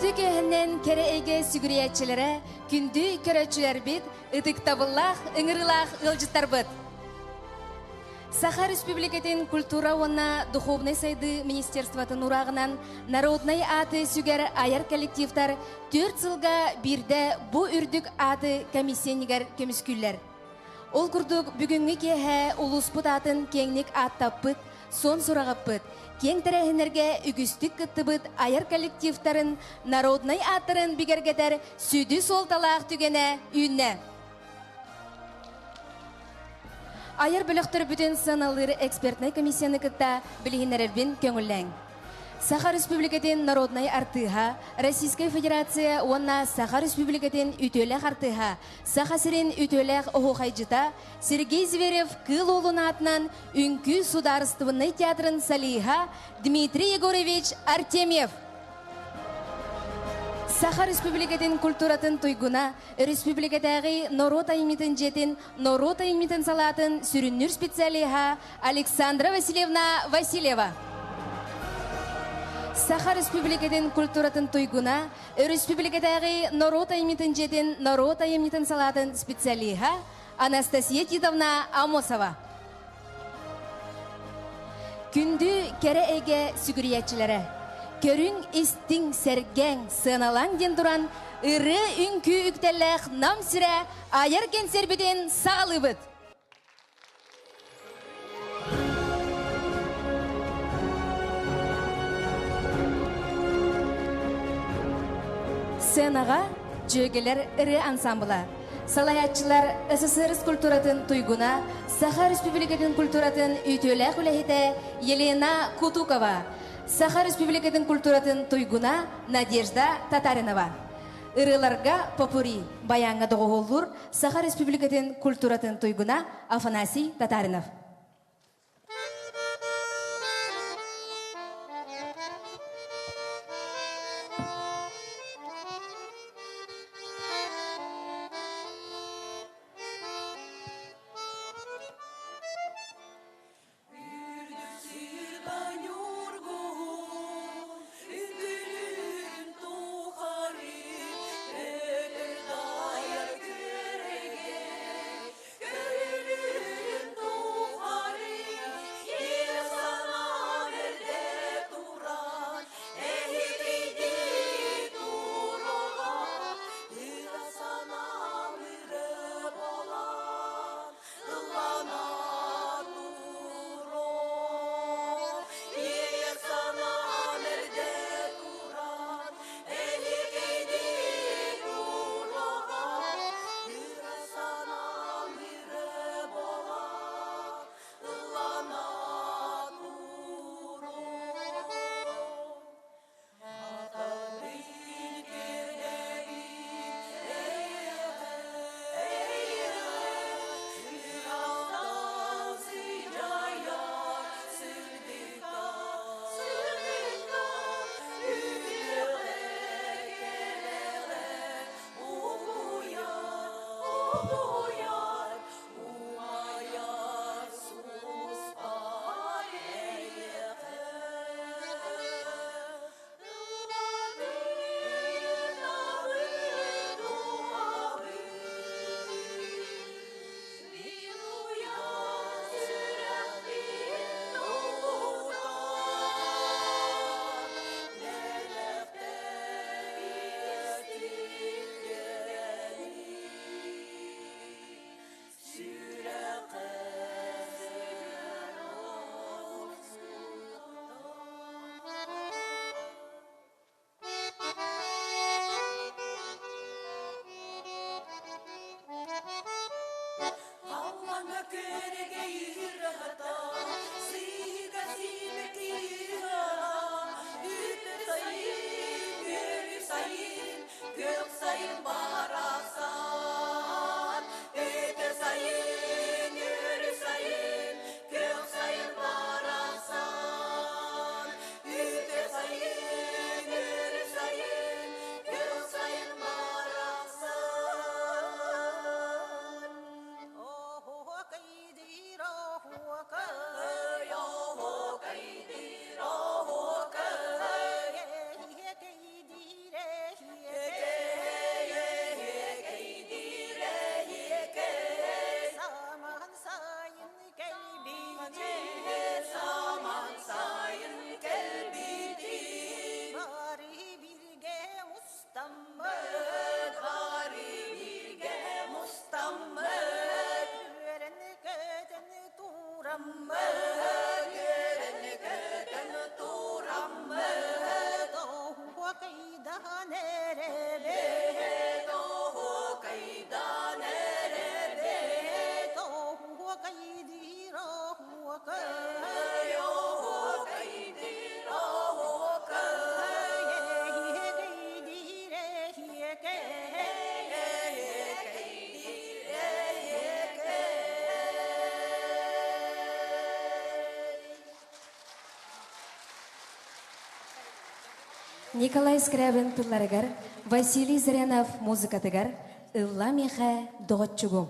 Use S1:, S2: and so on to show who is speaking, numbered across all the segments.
S1: Үрдік өһіннен кері әйге сүгіриятчілері күнді көрәтчілер бит, ұтықтабыллақ, ұңырылақ ұлжыттар бұд. Саха Республикатын культура онна духовный сайды министерстватын урағынан народный аты сүгер аяр коллективтар 4 жылға бірді бұ үрдік аты комиссиянигер көміскүллер. Ол күрдік бүгінгі кеге ұлыспыт атын кеңнік аттаппыт, сон сұрағаппыт. Кең тәрәхінерге үгістік күттібіт аяр коллективтарын народный аттырын бігергетер сүді солталақ түгене үйінне. Аяр бөліқтір бүтін саналыр экспертный комиссияны күтті білігінерербін көңілләң. Саха Республикатын народный артыға, Российская Федерация онна Саха Республикатын үтөләқ артыға, Саха сірін үтөләқ оғайжыта, Сергей Зверев кыл олын атынан үнкі сударыстывынный театрын салиға Дмитрий Егорович Артемьев. Саха Республикатын культуратын туйгуна, Республикатағы Норот аймитын жетін, Норот аймитын салатын сүріннүр специалиға Александра Васильевна Васильева. Саха Республикатын культуратын туйгуна, Республикатағы Норот аймитын жетін, Норот аймитын салатын специалиға Анастасия Титовна Амосова. Күнді кәрі әйге сүгіриятчілері. Көрің істің сәргәң сыналаң ден тұран, үрі үнкі үктәләқ нам сүрә аяр кенсербеден сағылыбыд. Сынаға жөгелер үрі ансамбыла. Салаятчылар СССР культуратын туйгуна, Саха Республикатын культуратын үтөләқ үләхеті Елена Кутукова. Саха Республикатын культуратын туйгуна Надежда Татаринова. Ирыларга попури баяңға доғолур Саха Республикатын культуратын туйгуна Афанасий Татаринов. Николай Скрябин тылларыгар, Василий Зырянов музыкатыгар, Илла Миха доғытчугум.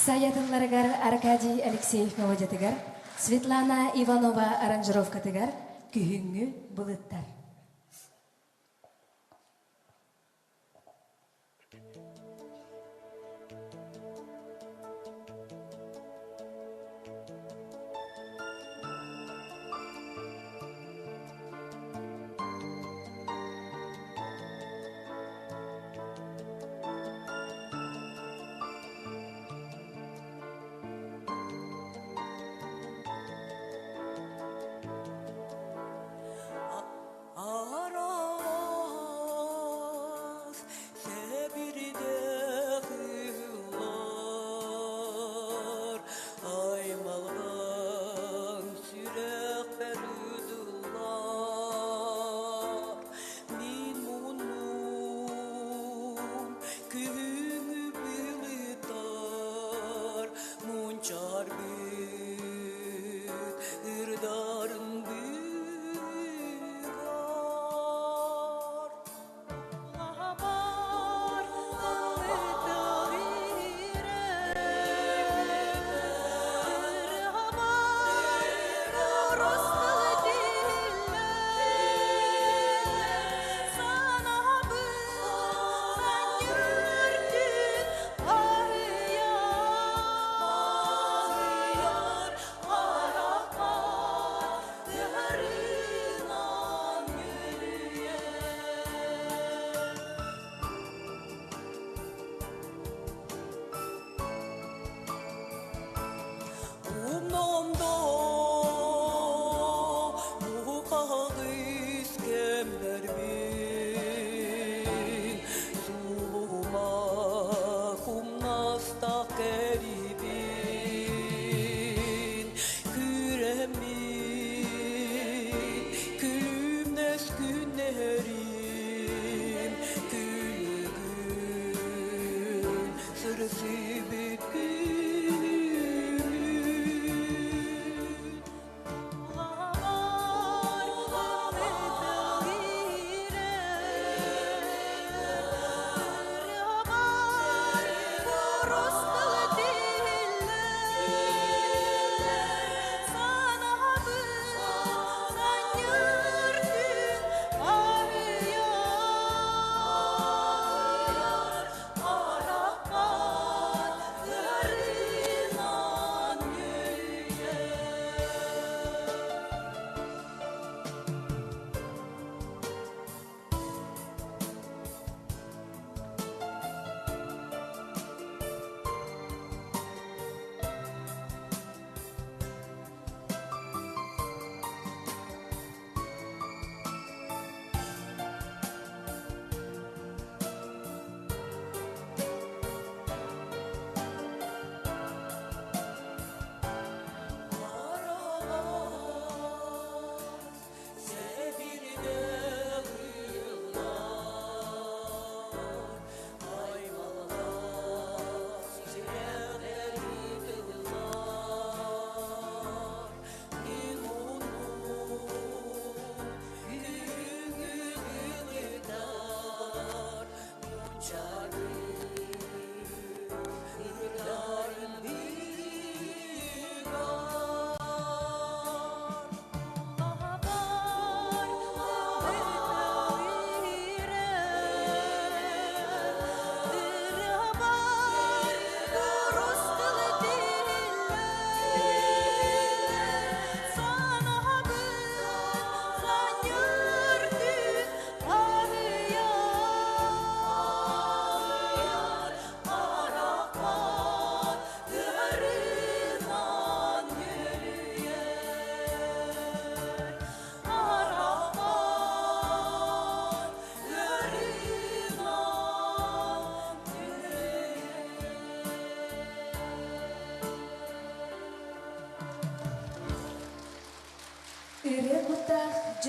S1: Саятынларыгар Аркадий Алексеев мелодиятыгар, Светлана Иванова аранжировкатыгар, Күһүңү булыттар.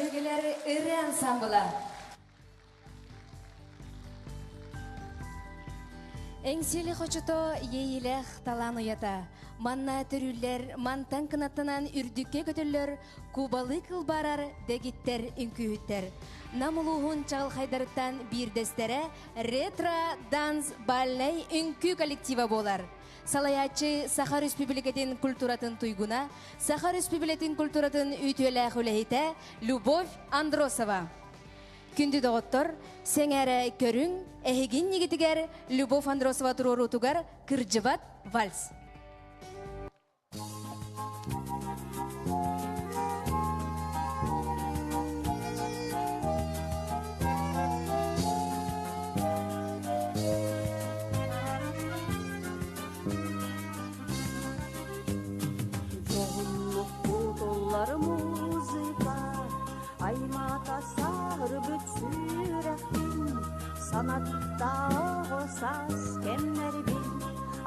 S1: Өргелер ыры ансамбла. Эңсели хочото ейілех талан уята. Манна түрүллер, мантан кынаттанан үрдікке көтіллер, кубалы кылбарар дегиттер үнкүйіттер. Намылуғын чағыл хайдарыттан бирдестере ретро данс баллей үнкі коллектива болар. Салаячы Саха Республикатын культуратын туйгуна, Саха Республикатын культуратын үйтеләх үләйті Любовь Андросова. Күнді доғыттыр, сеңәрі көрің, әхеген негетігер Любовь Андросова тұрору тугар кыржыбат вальс.
S2: Аймата сағыр бүтсүрәхтин, санатта оғысас кемнәрбин,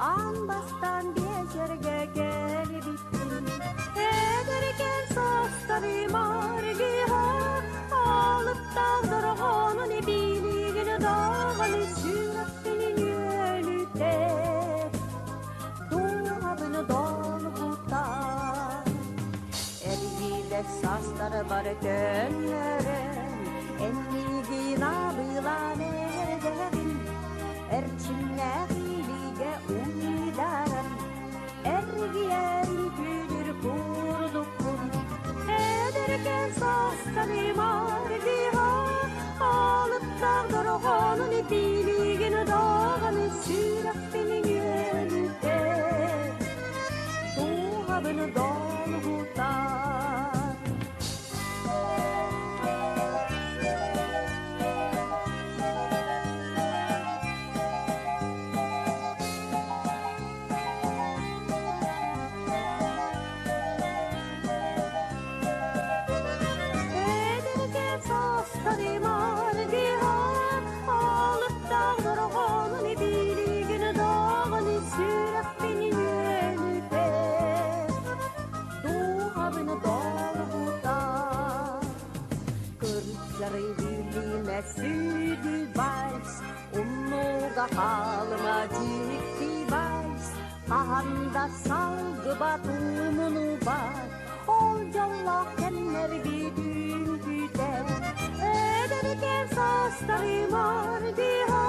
S2: анбастан бежерге келбиттин. Эдерген состары маргиға, алып тағдырғанын билігіні дағаны сүрәхтinin өлітер, дуғабыны долғутар. Sasları var gönleren, ennigina bılan ederim. Erçimle hilige uydarım, ergiyen güdür kurdukun. Ederken sasları margiha, alıp dağdırğanın biligini dağını sürekli yönüter. Doğabını dolgutar. Südü vals, umnuga halma cikti vals, ahanda salgı batumunu var, ol jalla kenner bidün güder. Ederken sasları mardiha,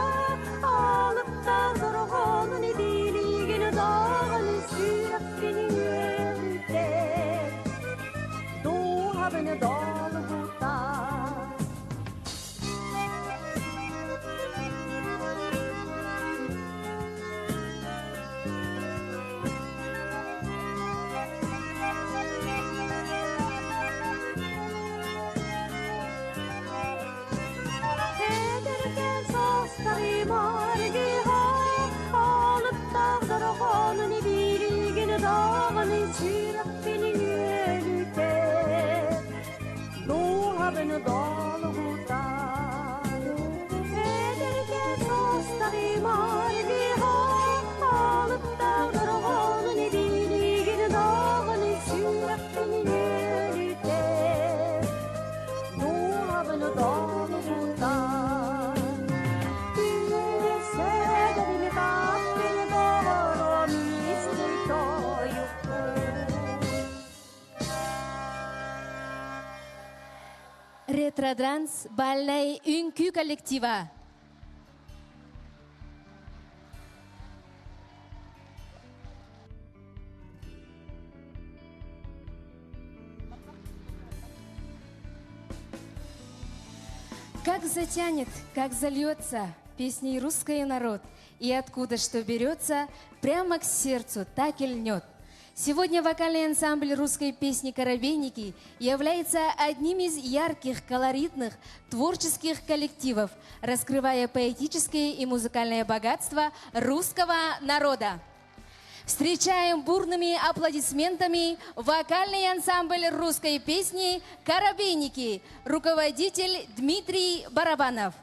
S2: alıp dağdırğanın biligini dağını sürekli yürüter. Doğabını dolgutar. Dağdırğanın biligini dağını sürekli yürüter, doğabını dolgutar. Ederken sosları margiha, alıp dağdırğanın biligini dağını sürekli yürüter, doğabını dolgutar.
S1: Ретро-данс бальной үнкі коллектива. Как затянет, как зальется песней русский народ, и откуда что берется, прямо к сердцу так и льнет. Сегодня вокальный ансамбль русской песни «Коробейники» является одним из ярких, колоритных, творческих коллективов, раскрывая поэтическое и музыкальное богатство русского народа. Встречаем бурными аплодисментами вокальный ансамбль русской песни «Коробейники», руководитель Дмитрий Барабанов.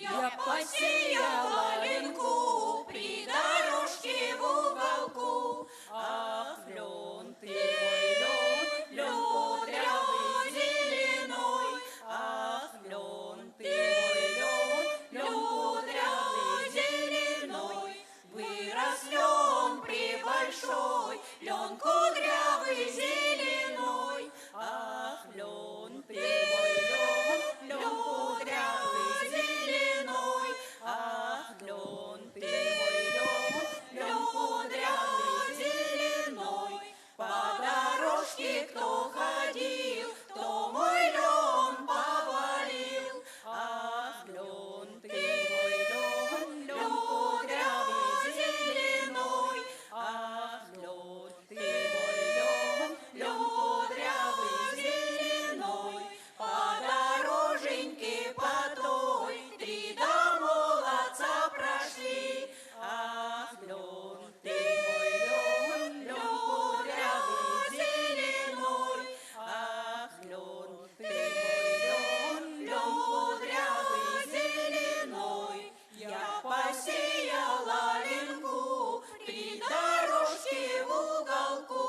S3: Я посеяла ленку при дорожке в уголку. Ах, лен ты мой лен, лен кудрявый зеленой. Ах, лен ты мой лен, лен кудрявый зеленой. Вырос лен прибольшой, лен кудрявый зеленой. Ах, лен ты мой лен, лен кудрявый зеленой. Ах, лен ты мой лен, лен кудрявый зеленой. По дорожке кто ходил, кто мой лен повалил. Ах, лен ты мой лен, лен кудрявый зеленой. Ах, лен ты мой лен, лен кудрявый зеленой. По дороженьке по той 3 до молодца прошли. Ах, лен ты мой лен, лен кудрявый зеленой. Ах, лен ты мой лен, лен кудрявый зеленой. Я посеяла ленку при дорожке в уголку.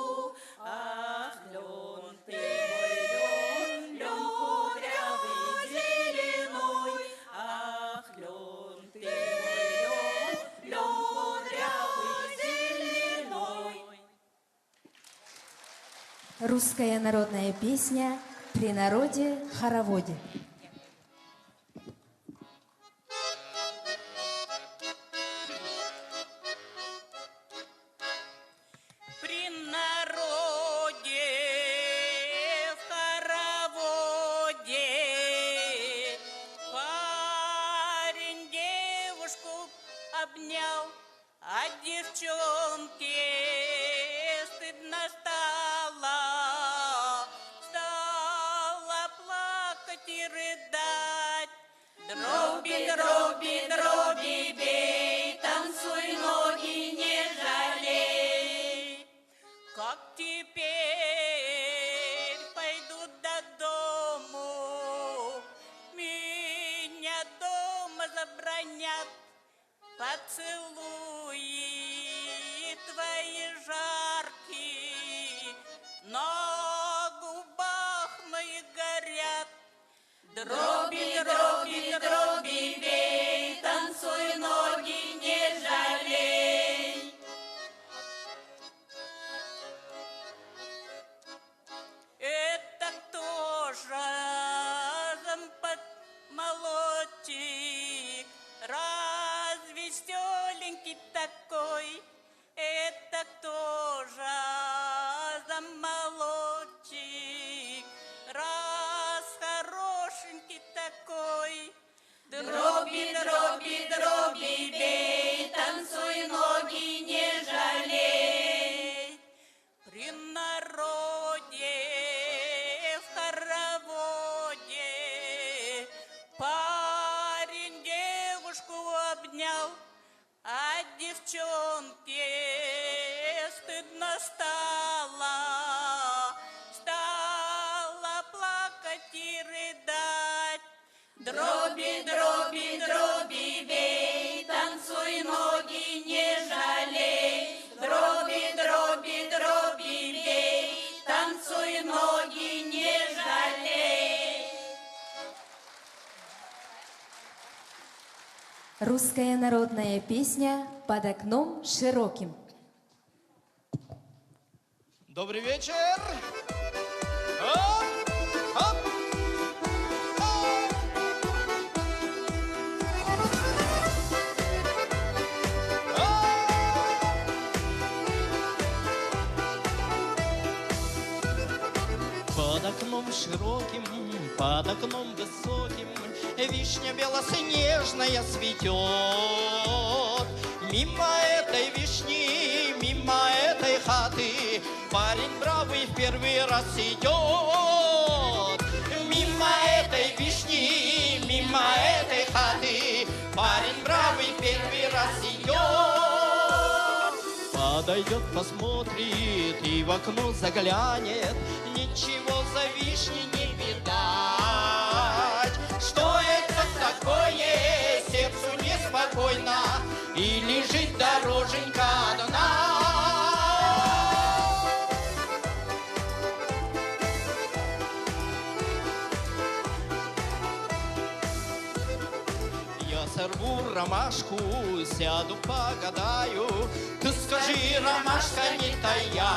S3: Ах, лен ты мой лен, лен кудрявый зеленой. Ах, лен ты мой лен, лен кудрявый зеленой.
S1: Русская народная песня «При народе хороводе».
S3: При народе в хороводе парень девушку обнял, а девчонке стыдно стало, стала плакать и рыдать. Дроби, дроби, дроби, бей, танцуй, ноги не жалей. Как теперь пойду до дому, меня дома забранят, поцелуи твои жаркие на губах моих горят. Дроби, дроби, дроби, бей, танцуй, ноги не жалей. Это тоже зампот молодчик, разве веселенький такой. Это тоже замолодчик, раз хорошенький такой. Дроби, дроби, дроби, бей, танцуй, ноги не жалей. При народе в хороводе парень девушку обнял, а девчонке стыдно стало, стала плакать и рыдать. Дроби, дроби, дроби, бей, танцуй, ноги не жалей. Дроби, дроби, дроби, бей, танцуй, ноги не жалей.
S1: Русская народная песня «Под окном широким».
S4: Добрый вечер! Оп! Оп! Под окном широким, под окном высоким вишня белоснежная цветет. Мимо этой вишни, мимо этой хаты парень бравый в первый раз идет. Мимо этой вишни, мимо этой хаты парень бравый в первый раз идет. Подойдет, посмотрит и в окно заглянет, ничего за вишней не видать. Что это такое? Сердцу спокойно, и лежит дороженька одна. Я сорву ромашку, сяду, погадаю. Ты скажи, ромашка, не тая.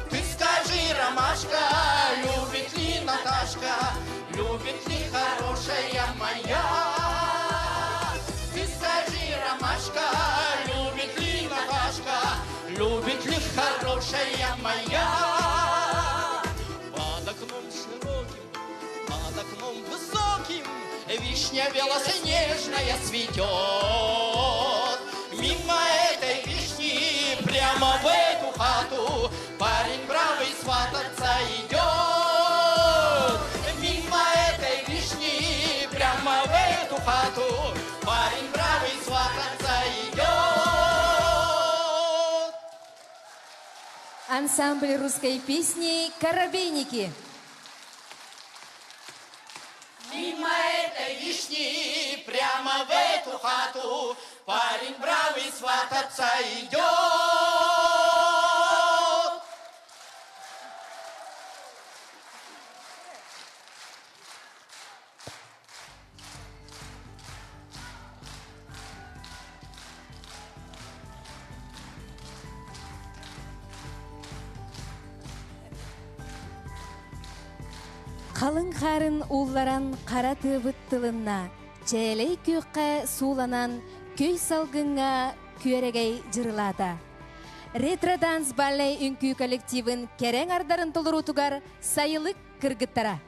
S4: Ты скажи, ромашка, любит ли Наташка, любит ли хорошая моя? Ты скажи, ромашка, любит ли Наташка, любит ли хорошая моя? Под окном широким, под окном высоким вишня белоснежная цветет. Мимо этой вишни прямо в эту хату парень бравый свататься идет. Мимо этой вишни прямо в эту хату парень бравый свататься идет.
S1: Ансамбль русской песни «Коробейники».
S4: Мимо этой вишни прямо в эту хату парень бравый свататься идет.
S1: Қалың қарын уларан қара тыбыт тылынна, чәлей көққа суланан, көй салгынға көрегей жырлада. Ретро данс баллей үнкі коллективін керең ардарын толыру тугар сайылық кыргыттара.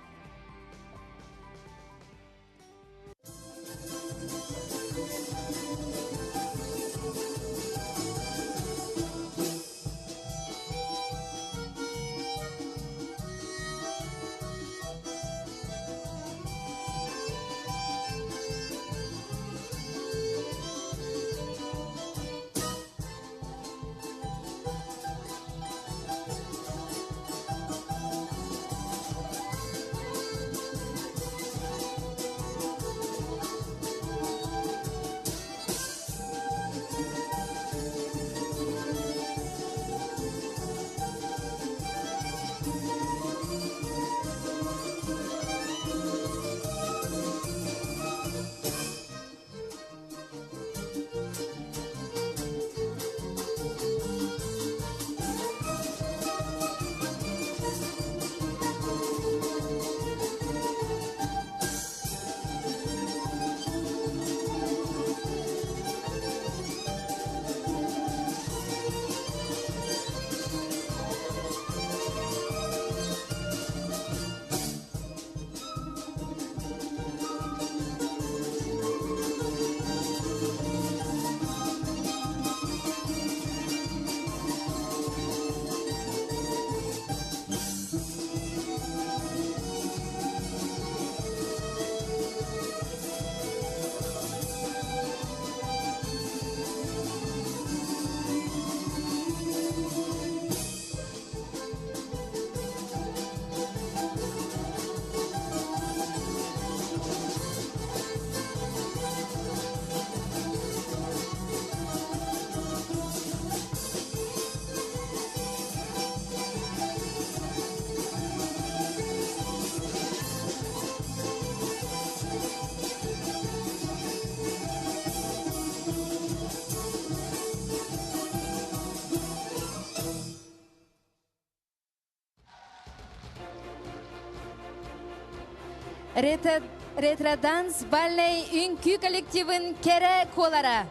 S1: Ретро данс баллей үнкі коллективін кере колара.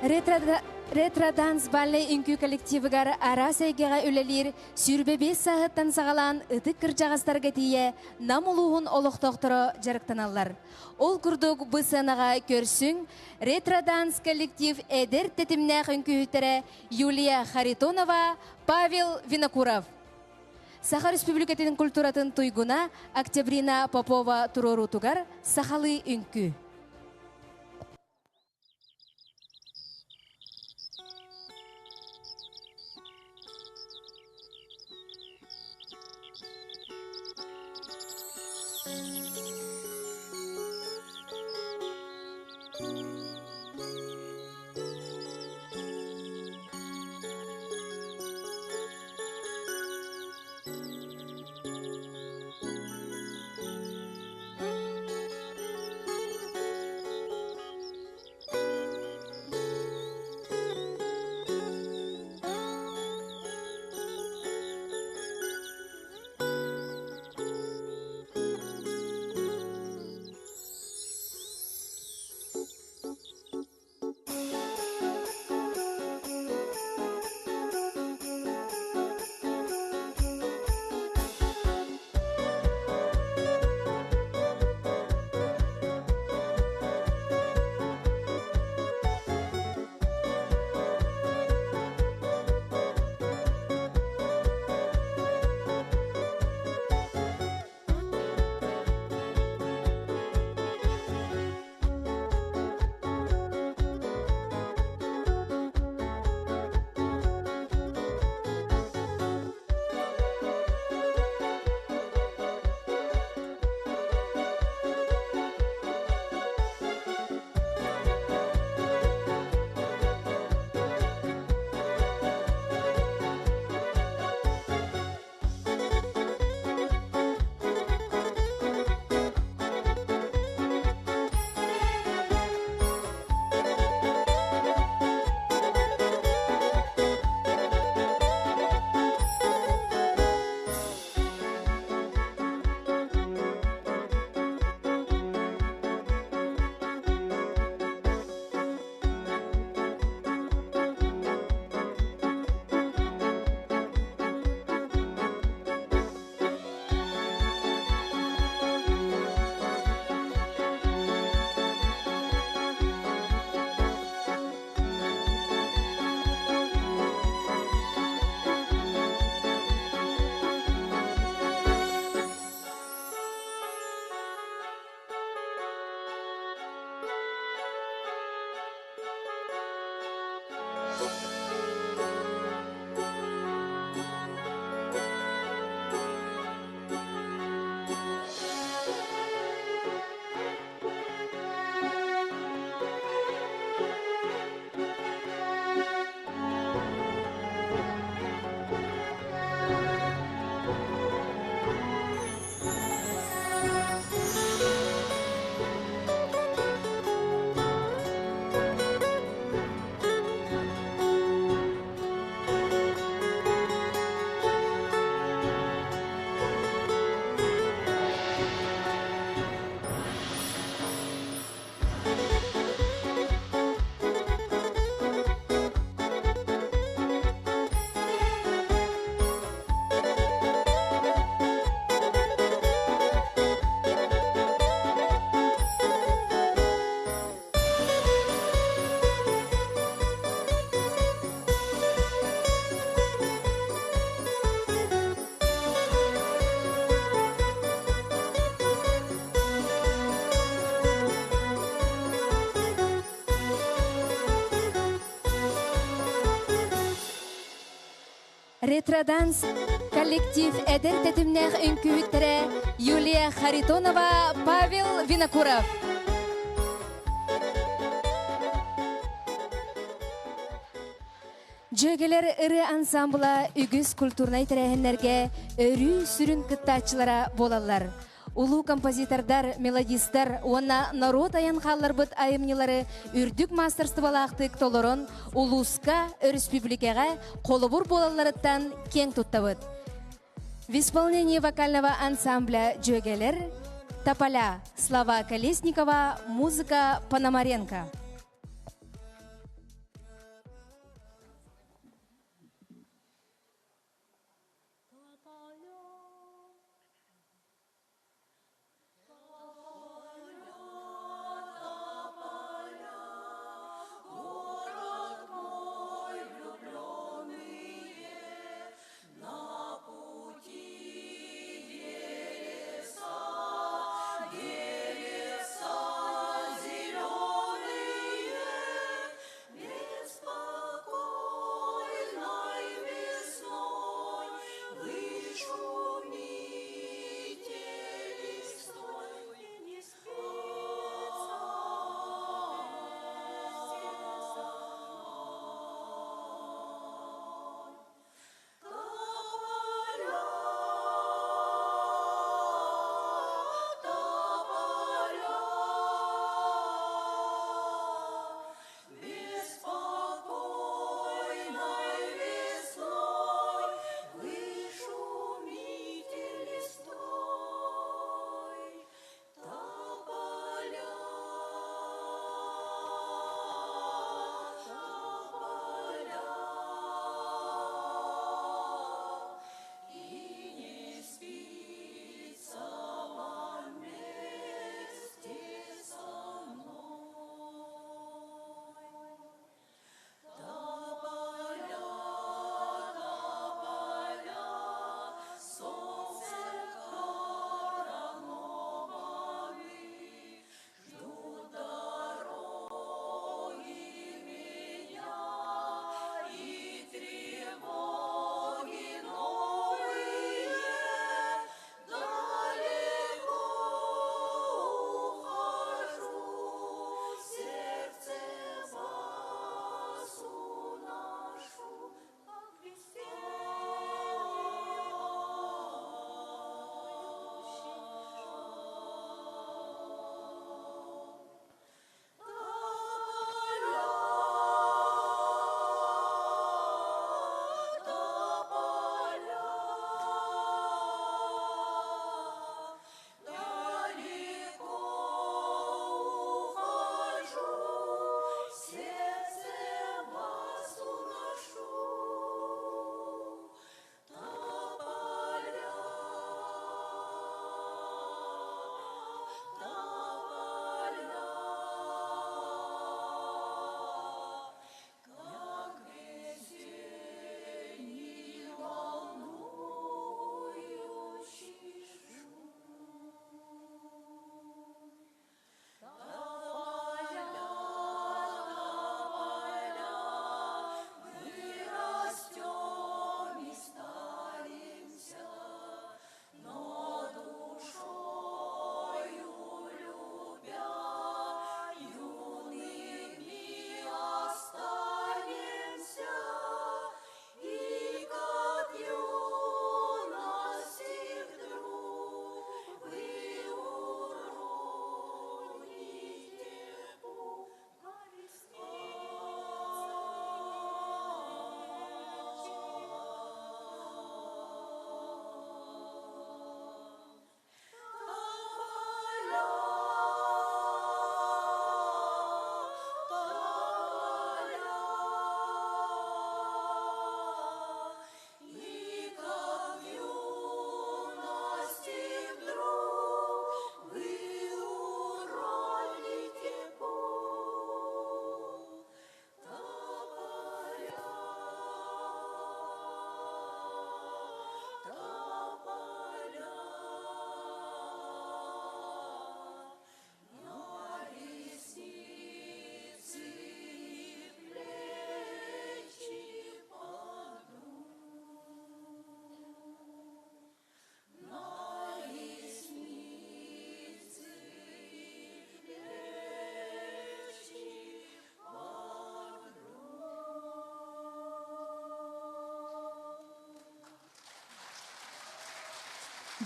S1: Ретро данс баллей үнкі коллективігар ара сәйгеға өлелер сүрбе 5 сағыттан сағалан ұтық кіржағастарға тие намылуғын олықтоқтыры жарықтаналар. Ол күрдік бұсанаға көрсің, ретро данс коллектив әдер тетімнәқ үнкі Юлия Харитонова, Павел Винокуров. Саха Республикатын культуратын туйгуна Октябрина Попова турору тугар сахалы үнкі. Ретроданс коллектив әдір тәтімнәқ үнкүйіттірі Юлия Харитонова, Павел Винокуров. Жөгелер ыры ансамбла үгіз культурнай тәрәхінлерге өрі сүрін кыттачылара болалар. Улу композитордар, мелодистар, онна народ аян қаллар бұд айымнелары үрдік мастерствалақтық толырын улуска, республикаға қолыбыр болаларыттан кен тұттавыд. В исполнении вокального ансамбля «Жөгелер» «Тополя» Слава Колесникова, музыка Пономаренко.
S3: Зеленый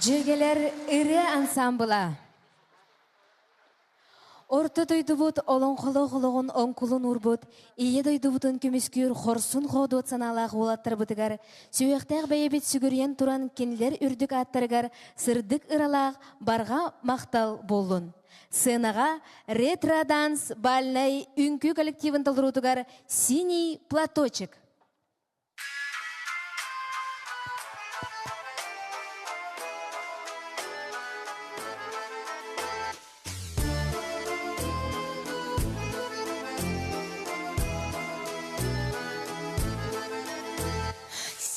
S1: Жөгелер ыры ансамбыла. Орта дойдубут олон холоғылығын онкулун урбут, ие дойдубутун көміскүр хорсун ходу саналақ олаттыр бұтығар, сөйектәқ бәйебет сүгірен туран кенлер үрдік аттырғар, сырдық ыралақ барға мақтал болун. Сынаға ретро-данс бальнай үнкі коллективін талырутығар «Синий платочек».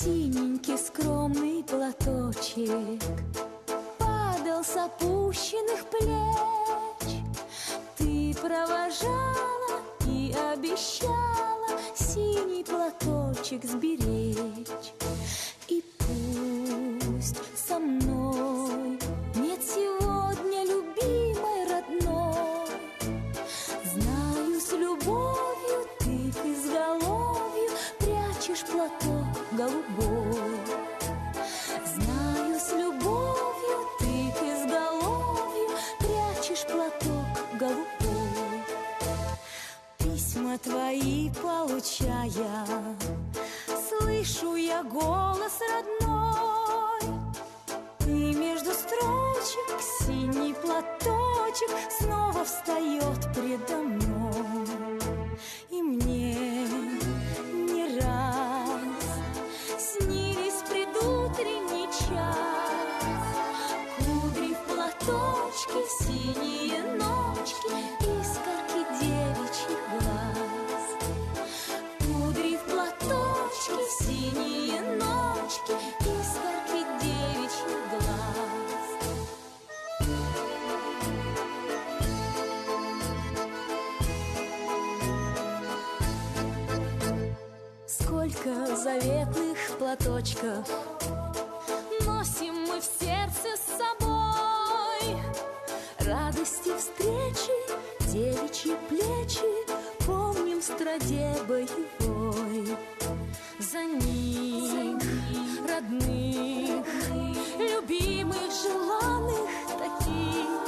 S2: Синенький скромный платочек падал с опущенных плеч. Ты провожала и обещала синий платочек сберечь. И пусть со мной нет сегодня любимой родной, знаю, с любовью ты к изголовью прячешь платок голубой. Знаю, с любовью ты к изголовью прячешь платок голубой. Письма твои получая, слышу я голос родной. И между строчек синий платочек снова встает предо мной. И мне не раз снились предутренний час, кудри в платочке, синие ночки, искорки девичьих глаз. Кудри в платочке, синие ночки, искорки девичьих глаз. Сколько заветных платочков носим мы в сердце с собой. Радости встречи, девичьи плечи помним в страде боевой. За них, родных, любимых, желанных таких,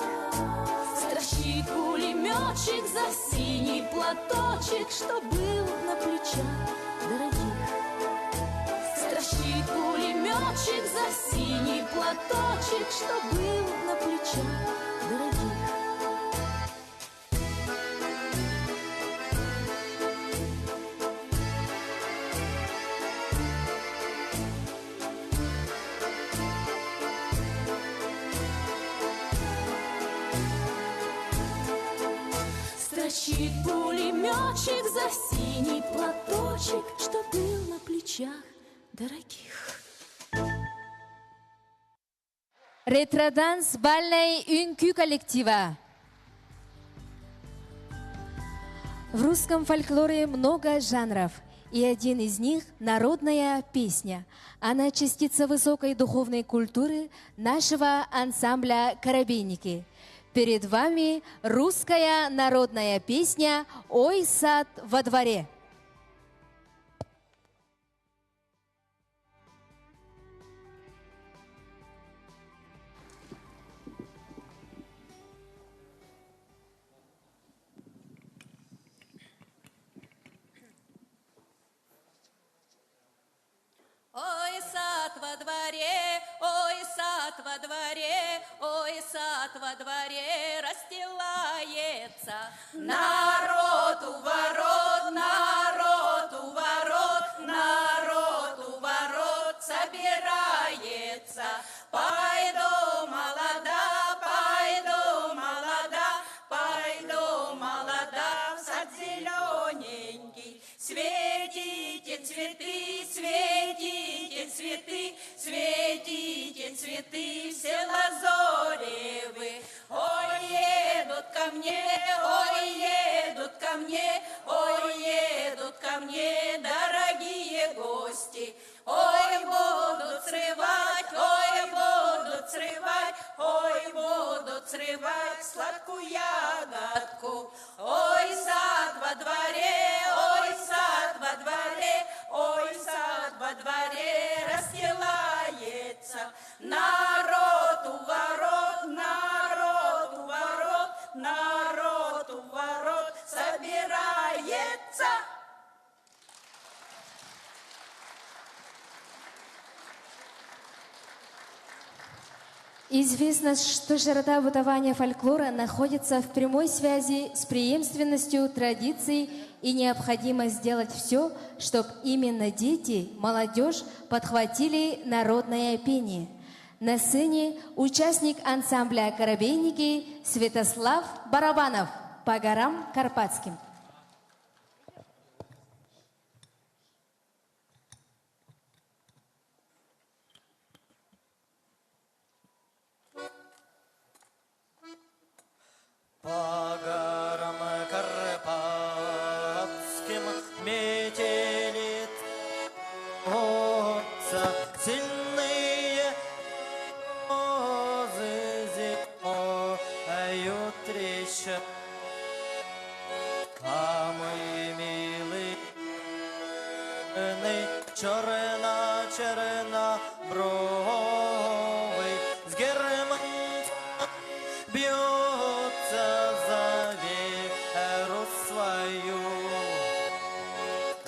S2: строчит пулеметчик за синий платочек, что был на плечах дорогих. Строчит пулеметчик за синий платочек, что был на плечах дорогих. Строчит пулеметчик за синий платочек, что был на плечах дорогих.
S1: Ретро-данс бальной үнкі коллектива. В русском фольклоре много жанров, и один из них – народная песня. Она частица высокой духовной культуры нашего ансамбля «Коробейники». Перед вами русская народная песня «Ой, сад во дворе».
S3: Ой, сад во дворе, ой, сад во дворе, ой, сад во дворе расстилается. Народ у ворот, народ у ворот, народ у ворот собирается. Пойду молода, пойду молода, пойду молода в сад зелененький. Светите цветы, светите цветы, светите цветы, все лазоревы. Ой, едут ко мне, ой, едут ко мне, ой, едут ко мне дорогие гости. Ой, будут срывать, ой, будут срывать, ой, будут срывать сладкую ягодку. Ой, сад во дворе, ой, сад во дворе, ой, сад во дворе расстилается. Народ
S1: Известно, что широта бытования фольклора находится в прямой связи с преемственностью традиций и необходимо сделать все, чтобы именно дети, молодежь подхватили народное пение. На сцене участник ансамбля «Коробейники» Святослав Барабанов по горам Карпатским.
S5: По горам Карпатским метелит отца сильные розы зимою трещат. А мы, милый, черна бровый с германцем бьется за веру свою.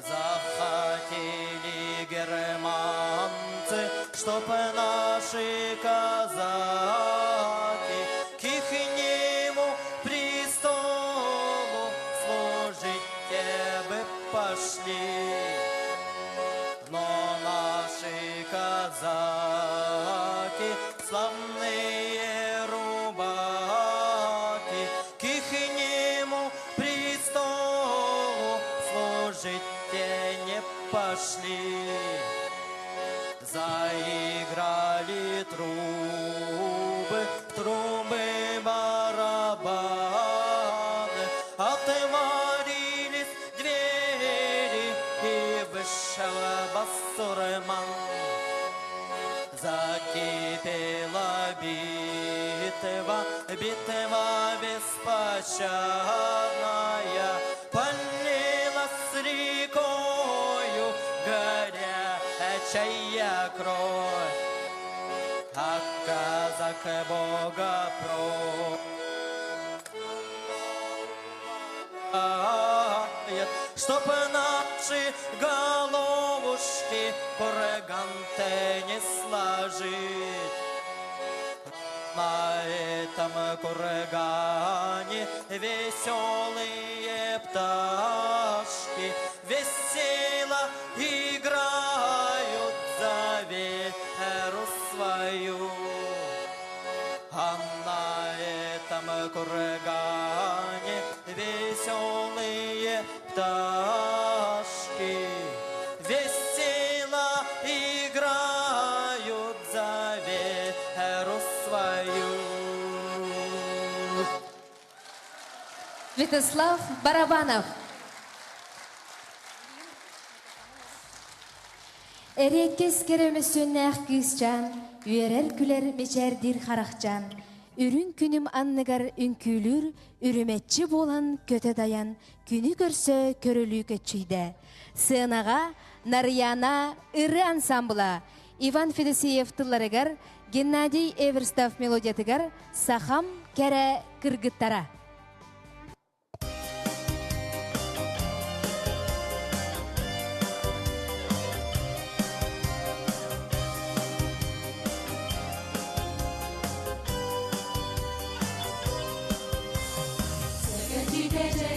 S5: Захотели германцы, чтоб наши казаки к ихнему престолу служить бы пошли. Но наши казаки, славные рубаки, к ихнему престолу служить не пошли. Заиграли трубы барабаны, отворились двери и вышел басурман. Закипела битва беспощадная, полилась рекою горячая кровь. А казак Бога просит, чтоб наши головушки курганты не сложить. На этом кургане веселые пташки весело играют за веру свою. А на этом кургане веселые пташки весело играют за веру свою.
S1: Святослав Барабанов. Эреккес керемесөннәх кызчан, үйерер күлер мечердир харахчан. Үрін күнім анныгар үнкүлүр, үріметчі болан көте даян, күні көрсө көрілі көтчүйді. Сыынага Нарьяна ыры ансамбла, Иван Федосеев тылларыгар, Геннадий Эверстав мелодиятыгар, Сахам кәрі кыргыттара.
S2: Saham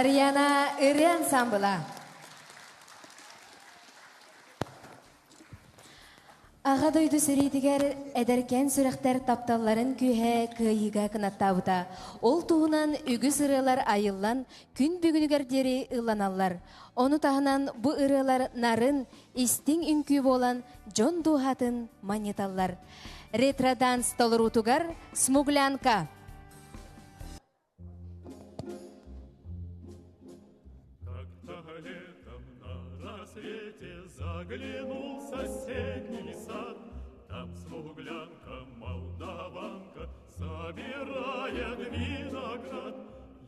S1: Марьяна ыры ансамбыла. Аға дойду сөрейдігер әдеркен сүрәқтер тапталларын күйе күйіға кынаттабыта. Ол туғынан үгіз ырылар айыллан күн бүгінігердері ыланалар. Оны тағынан бұ ырылар нарын истің үнкі болан жон дұғатын монеталар. Ретро-данс толырутугар смуглянка.
S6: Как-то летом на рассвете заглянул в соседний сад. Там смуглянка, молдаванка собирает виноград.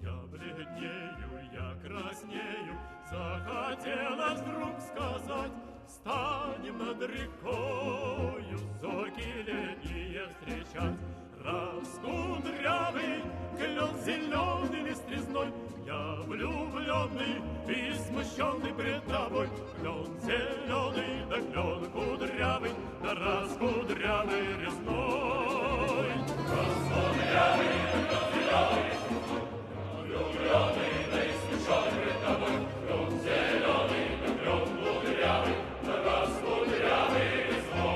S6: Я бледнею, я краснею, захотелось вдруг сказать: встанем над рекою, зорьки летние встречать. Раскудрявый клен зеленый листвизной, я влюбленный и смущенный пред тобой. Клен зеленый, да клен кудрявый, да раскудрявый резной. Раскудрявый, да клен зеленый, влюбленный, да и смущенный пред тобой. Клен зеленый, да клен кудрявый, да раскудрявый резной.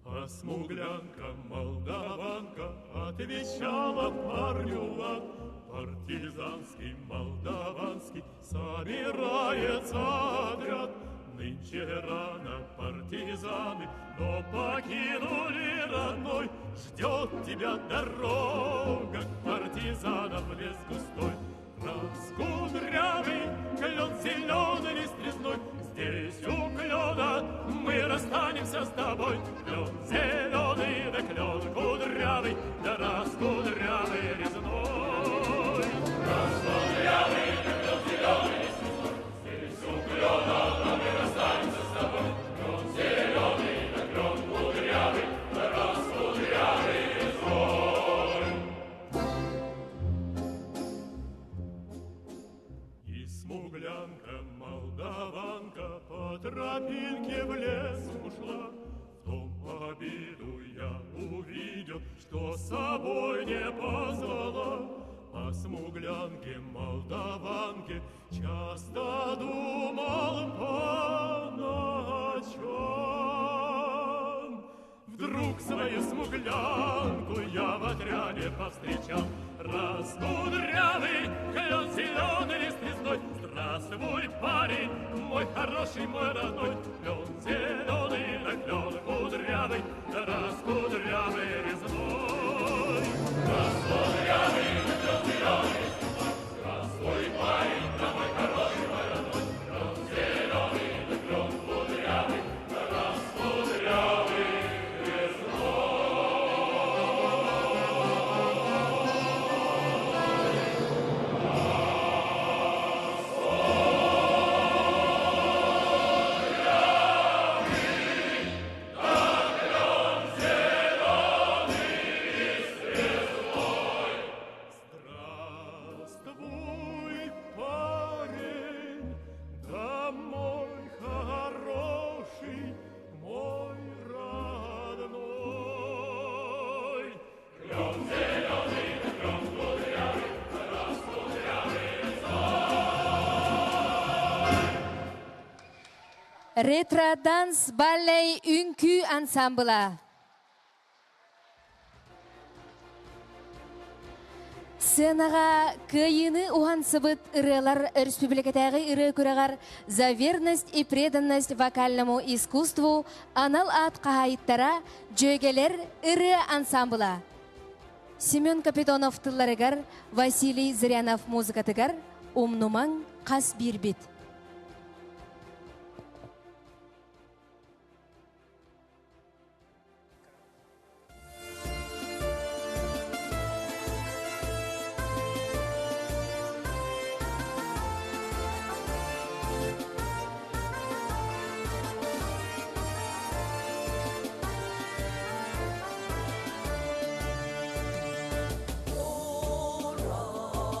S6: А смуглянка, молдаванка отвечала парню лад. Партизанский, молдаванский собирается отряд. Нынче рано партизаны, но покинули родной. Ждет тебя дорога к партизанам лес густой. Раскудрявый клен зеленый лист резной, здесь у клена мы расстанемся с тобой. Клен зеленый, да клен кудрявый, да раскудрявый резной. Раскудрявый, да клен зеленый лист резной, здесь у клена мы расстанемся с тобой. Клен зеленый, да клен кудрявый, да раскудрявый резной. Смуглянка, молдаванка по тропинке в лес ушла. В том обиду я увидел, что с собой не позвала. О смуглянке, молдаванке часто думал по ночам. Вдруг свою смуглянку я в отряде повстречал. Раскудрявый клен зеленый лист резной, здравствуй, парень, мой хороший, мой родной. Клен зеленый, да клен кудрявый, да раскудрявый резной. Раскудрявый, да клен зеленый лист резной, здравствуй, парень, да мой хороший, мой родной. Клен зеленый, да клен кудрявый, да раскудрявый резной. Здравствуй, парень, да мой хороший, мой родной. Клен зеленый, да клен кудрявый, да раскудрявый резной.
S1: Ретро-данс баллей үнкі ансамбыла. Сценаға кыйыны уғансыбыт ырылар республикатағы ыры көрағар «За верность и преданность вокальному искусству» анал ат қағайыттара жөгелер ыры ансамбыла. Семен Капитонов тылларыгар, Василий Зырянов музыкатыгар, умнумаң қас бирбит.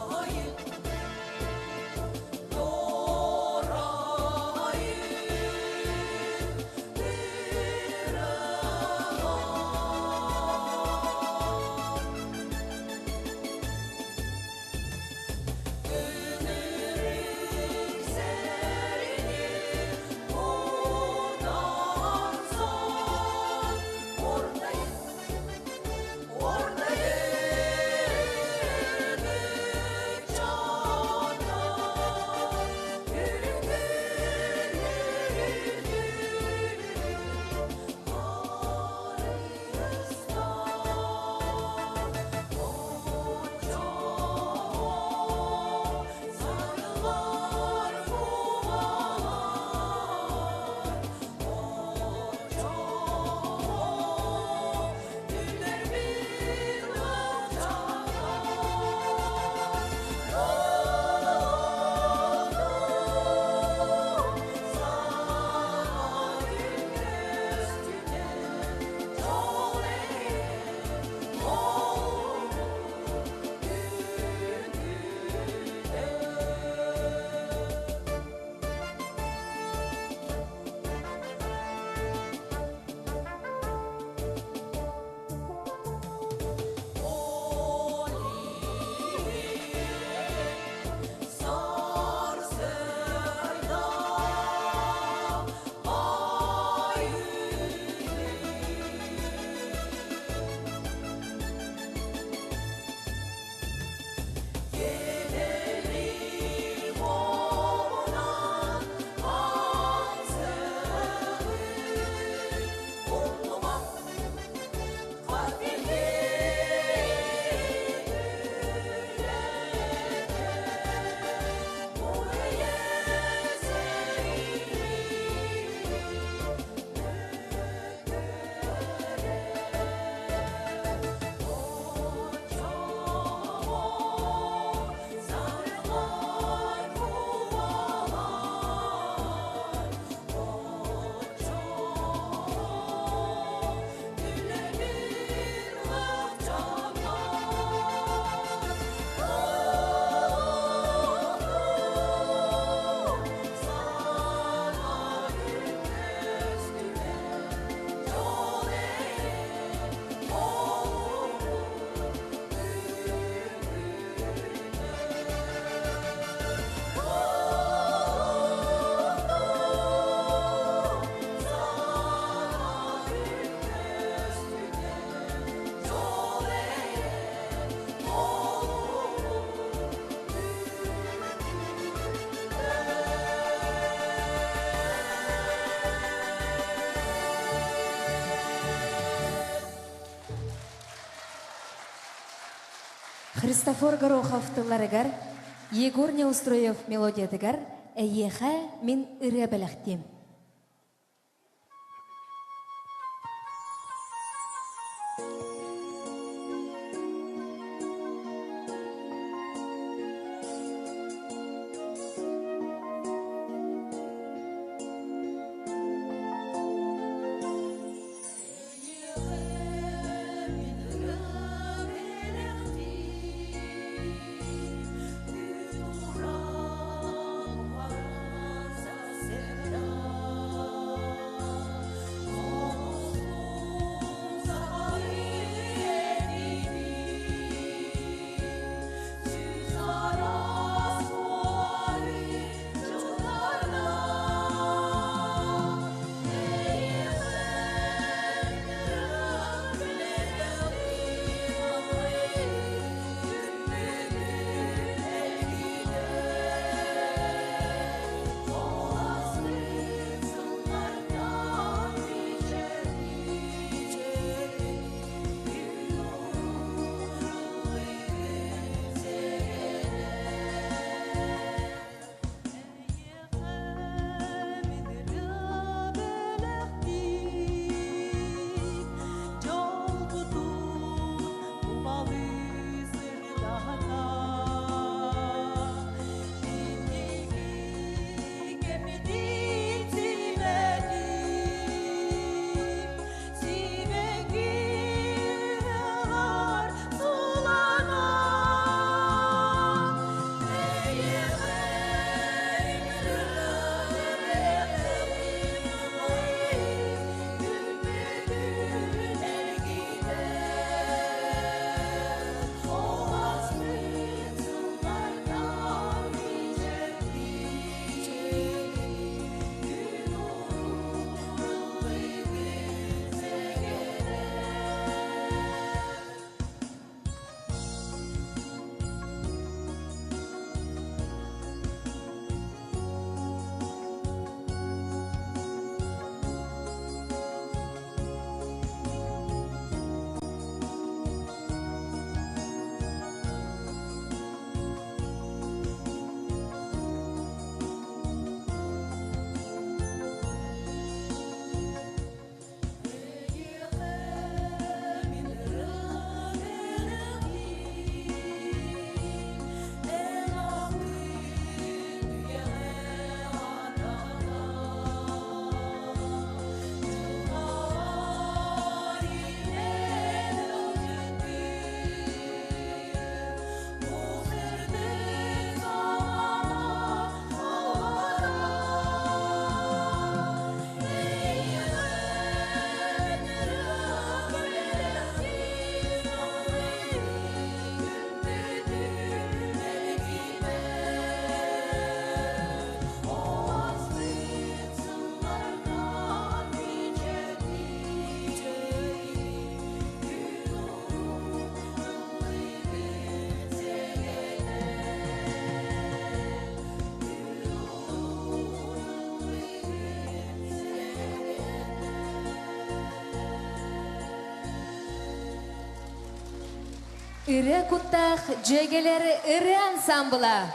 S2: Ой,
S1: Христофор Горохов тылларыгар, Егор Неустроев мелодиятыгар, әйеха мин ыры бәләхтем. Ирі куттақ жегелері ирі ансамбыла.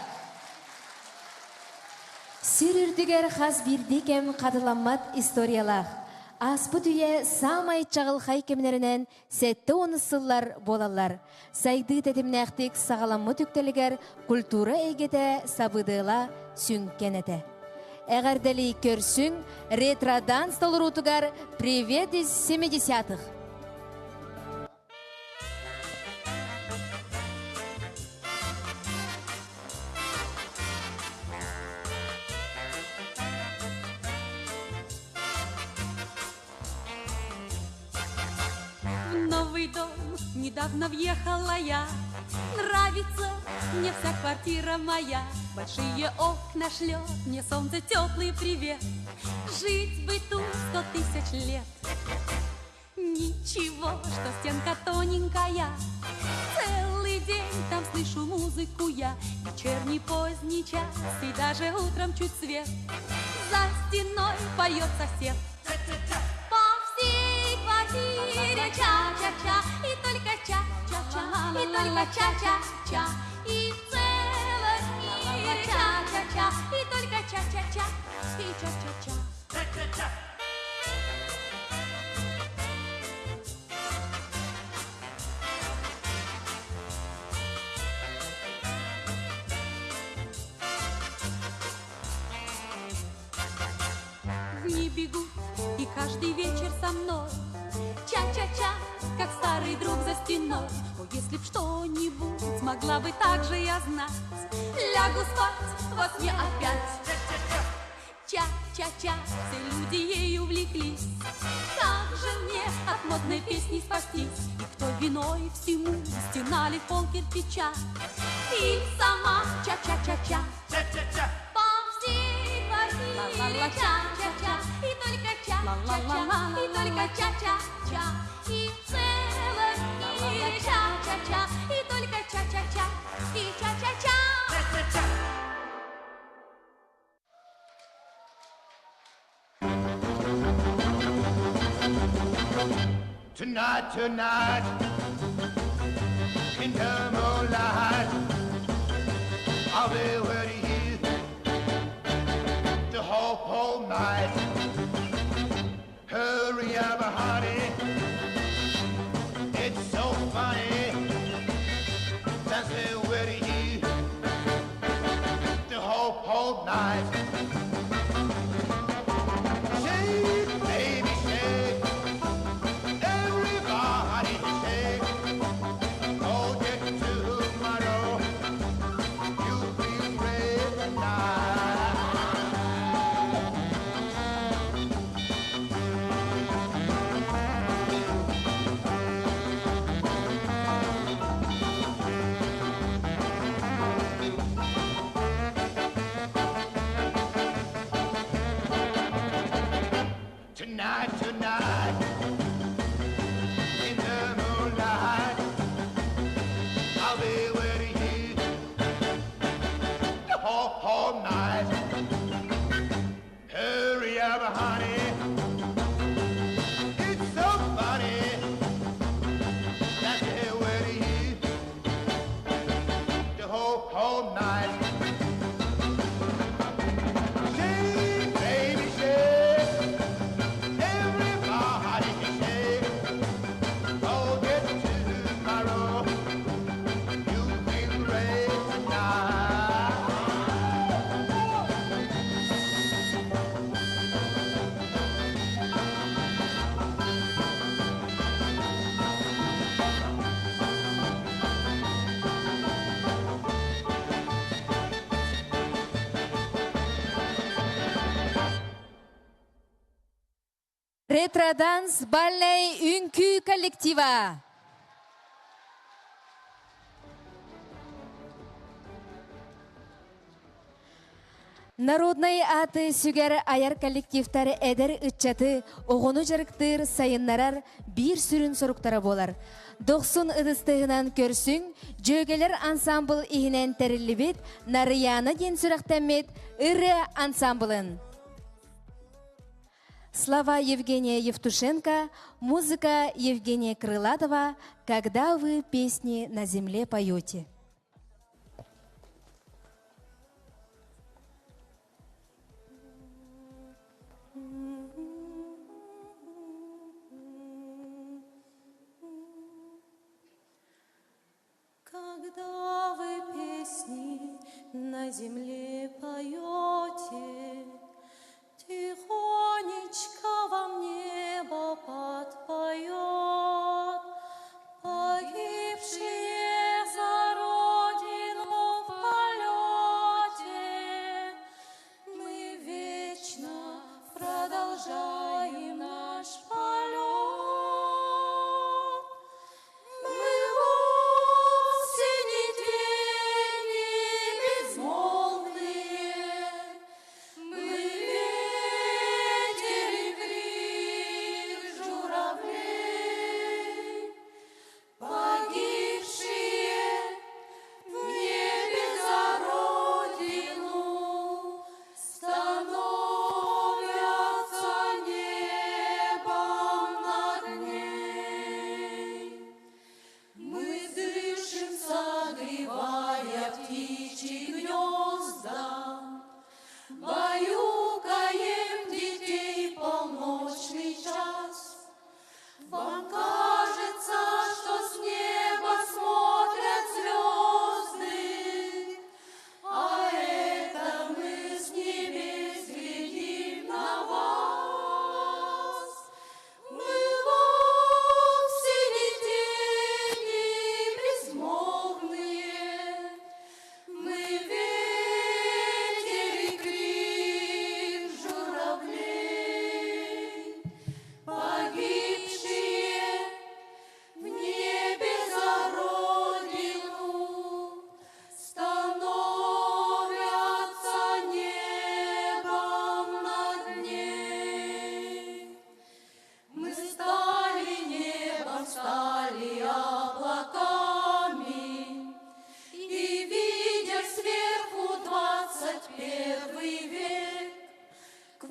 S1: Сүрірдігер қаз бірдекем қадыламмат историялақ. Аспы түйе самай чағыл қай кемінерінен сәтті онысылар болалар. Сайды тәтімнәқтік сағаламы түктелігер культура егеті сабыдыла сүнкен әті. Әғардалі көрсің ретродан столырутығар «Привет из 70-х».
S2: Новый дом недавно въехала я. Нравится мне вся квартира моя. Большие окна шлет мне солнце теплый привет. Жить бы тут 100 000 лет. Ничего, что стенка тоненькая. Целый день там слышу музыку я. Вечерний поздний час и даже утром чуть свет. За стеной поет сосед. По всей квартире ча-ча-ча, и только ча-ча-ча. и только ча-ча-ча. И в целом мире ча-ча-ча, и только ча-ча-ча, и ча-ча-ча. В ней бегут и каждый вечер со мной ча-ча-ча, как старый друг за стеной. О, если б что-нибудь смогла бы так же я знать, лягу спать во сне опять. Ча-ча-ча, все люди ею увлеклись. Как же мне от модной песни спастись? И кто виной всему стенали в пол кирпича? И сама ча-ча-ча-ча. По всей квартире ча-ча-ча, и только ча-ча-ча, и только ча-ча-ча. И в целом мире ча-ча-ча, и только ча-ча-ча, и ча-ча-ча.
S4: Tonight, tonight, in the moonlight, I'll be with you the whole night. Hurry up, honey, it's so funny dancing with you the whole night. Shake, baby, shake. Everybody shake. Hold it tomorrow. You'll be great tonight. Tonight, tonight, in the moonlight, I'll be with you the whole night. Hurry up, honey, it's so funny dancing with you the whole night. Shake, baby, shake. Everybody shake. Hold it tomorrow. You'll be great tonight.
S1: Ретро-данс баллей үнкү коллектива. Народный аты сүгер аяр коллективтары эдер ытчаты, оғыны жарықтыр сайыннарар бір сүрін соруктары болар. 90 ыдыстығынан көрсің, жөгелер ансамбл ихінен тәрілі бет, нарияны ден сүрақтәмет ыры ансамблын. Слова Евгения Евтушенко, музыка Евгения Крыладова «Когда вы песни на земле поете».
S7: Когда вы песни на земле поете, тихонечко вам небо подпоет, погибшие за родину в полете, мы вечно продолжаем наш полет. Мы вовсе не тени безмолвные,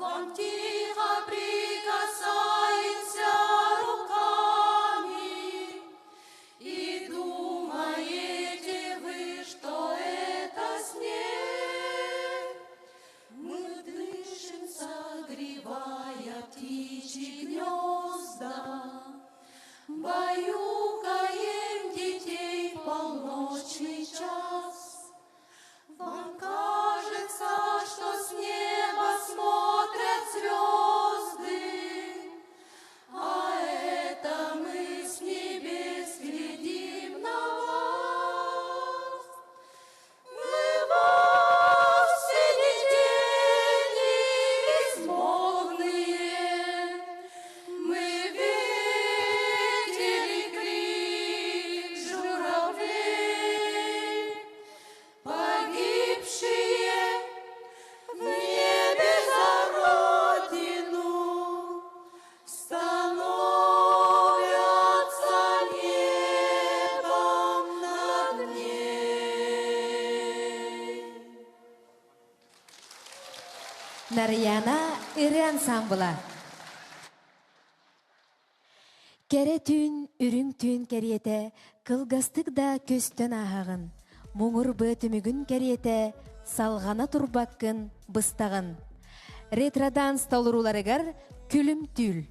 S7: вам тихо прикасаемся руками, и думаете вы, что это снег. Мы дышим, согревая птичьи гнезда, баюкаем детей в полночный час. Вам кажется, что с неба смотрят звезды, а это мы с небес глядим на вас. Мы вовсе не тени безмолвные, мы ветер и крик журавлей, погибшие в небе за родину становятся небом над ней.
S1: Нарьяна ыры ансамбла. Кере түн, үрің түн керете, кылгастык да көстөн ағығын. Мұңыр бөтімігін керете, салғана турбаккын, быстағын. Ретродан столуруларыгар күлім түл.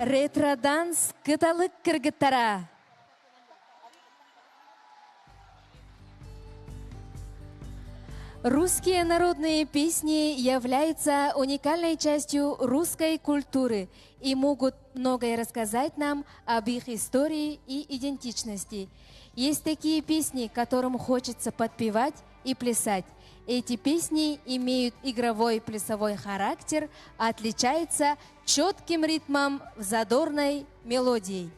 S1: Ретроданс кыталык кыргыттара. Русские народные песни являются уникальной частью русской культуры и могут многое рассказать нам об их истории и идентичности. Есть такие песни, которым хочется подпевать и плясать. Эти песни имеют игровой плясовой характер, отличаются четким ритмом в задорной мелодией.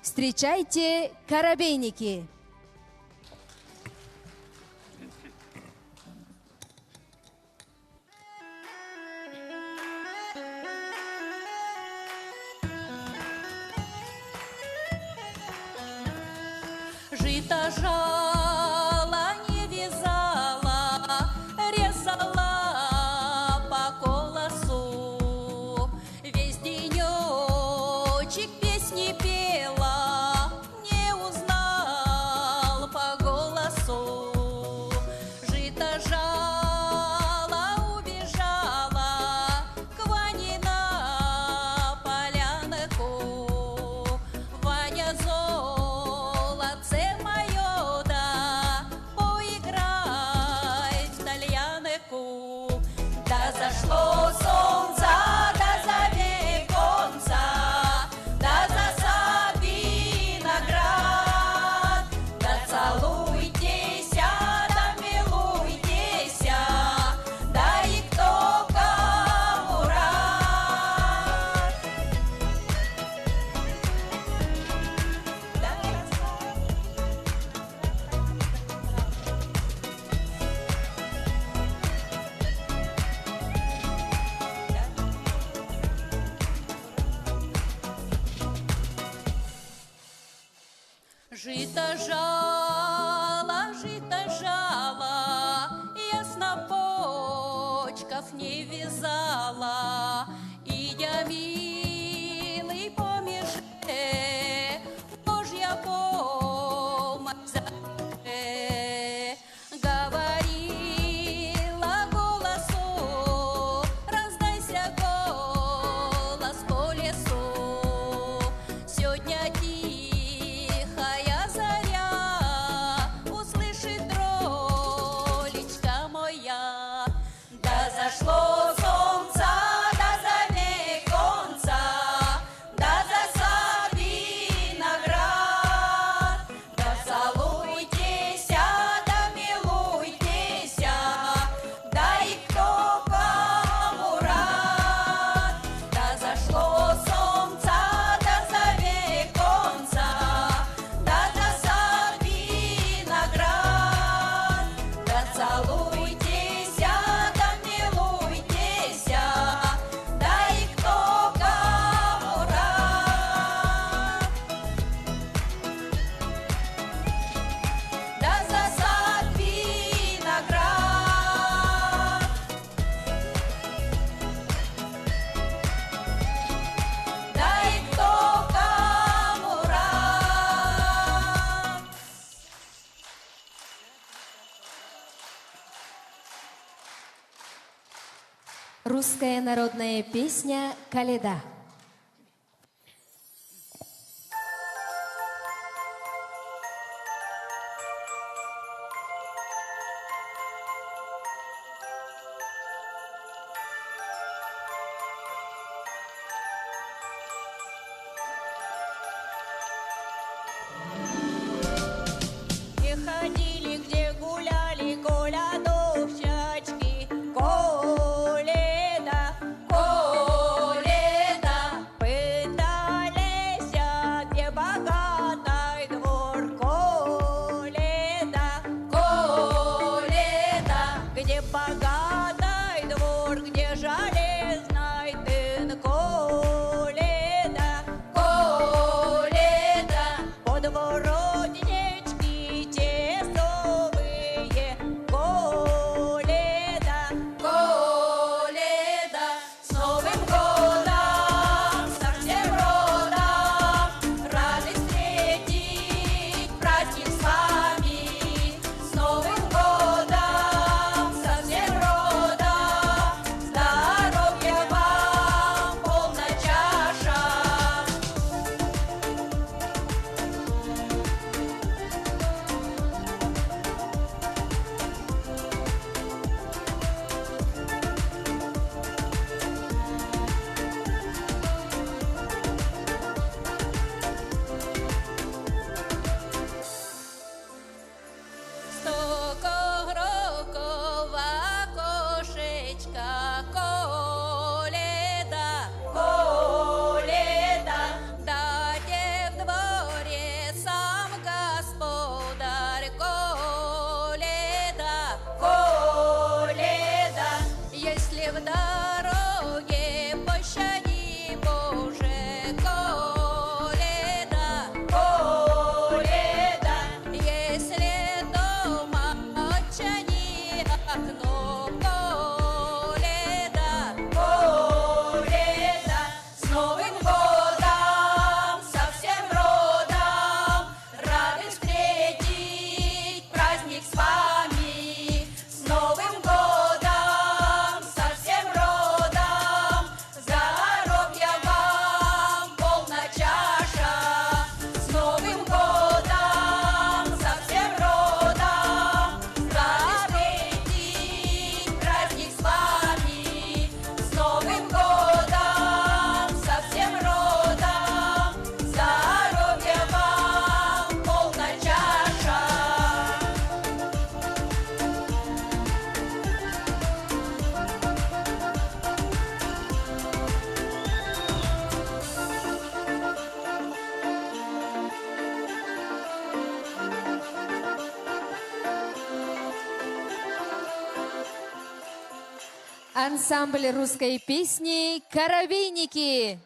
S1: Встречайте «Коробейники».
S3: Жито жало не вязала, резала по колосу. Весь денечек песни пела, не узнал по голосу. Жито жало убежала к Ване на полянку. Ваня золотце мое, да, поиграй в тальянку. Да зашло солнце, да завеконца, да засад виноград, да целуйтеся, да милуйтеся, да и кто кому рад. Жито жало, ясно почков не вязала, и я милый помеже, Божья помощь за говорила голосу, раздайся голос по лесу. Сегодня тихая заря услышит дролечка моя. Да зашло солнце, да завеконца, да засад виноград, да целуйтеся, да милуйтеся, да и кто кому рад. Да зашло солнце, да завеконца, да засад виноград, да целуйтеся, да милуйтеся, да и кто кому рад. Да засад виноград, да и кто кому рад.
S1: Русская народная песня «Коляда».
S3: Где ходили, где гуляли, колядовщачки, Коледа, Коледа.
S1: Ансамбль русской песни «Коробейники».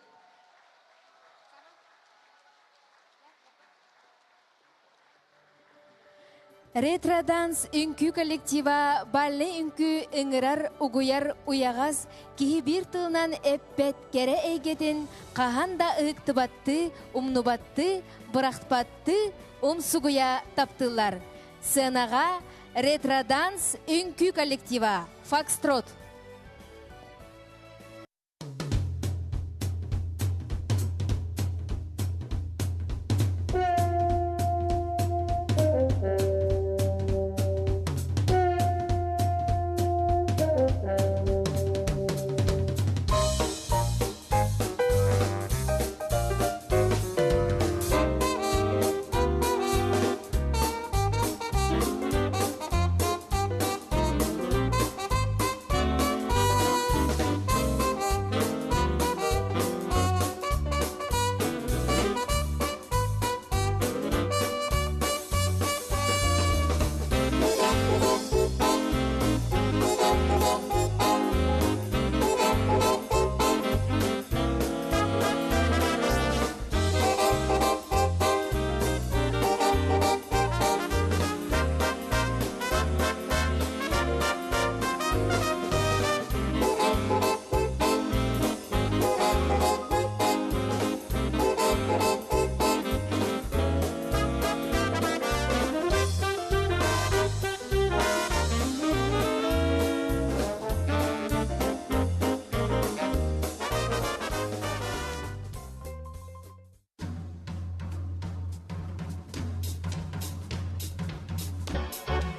S1: Ретро-данс үнкі коллектива баллы үнкі ыңырар угуяр уягаз кихи бир тылынан эппет кере эйгетин қағанда ыктыбатты, умнубатты, бұрақтпатты, умсугуя таптылар. Сценаға ретро-данс үнкі коллектива «Фокстрот».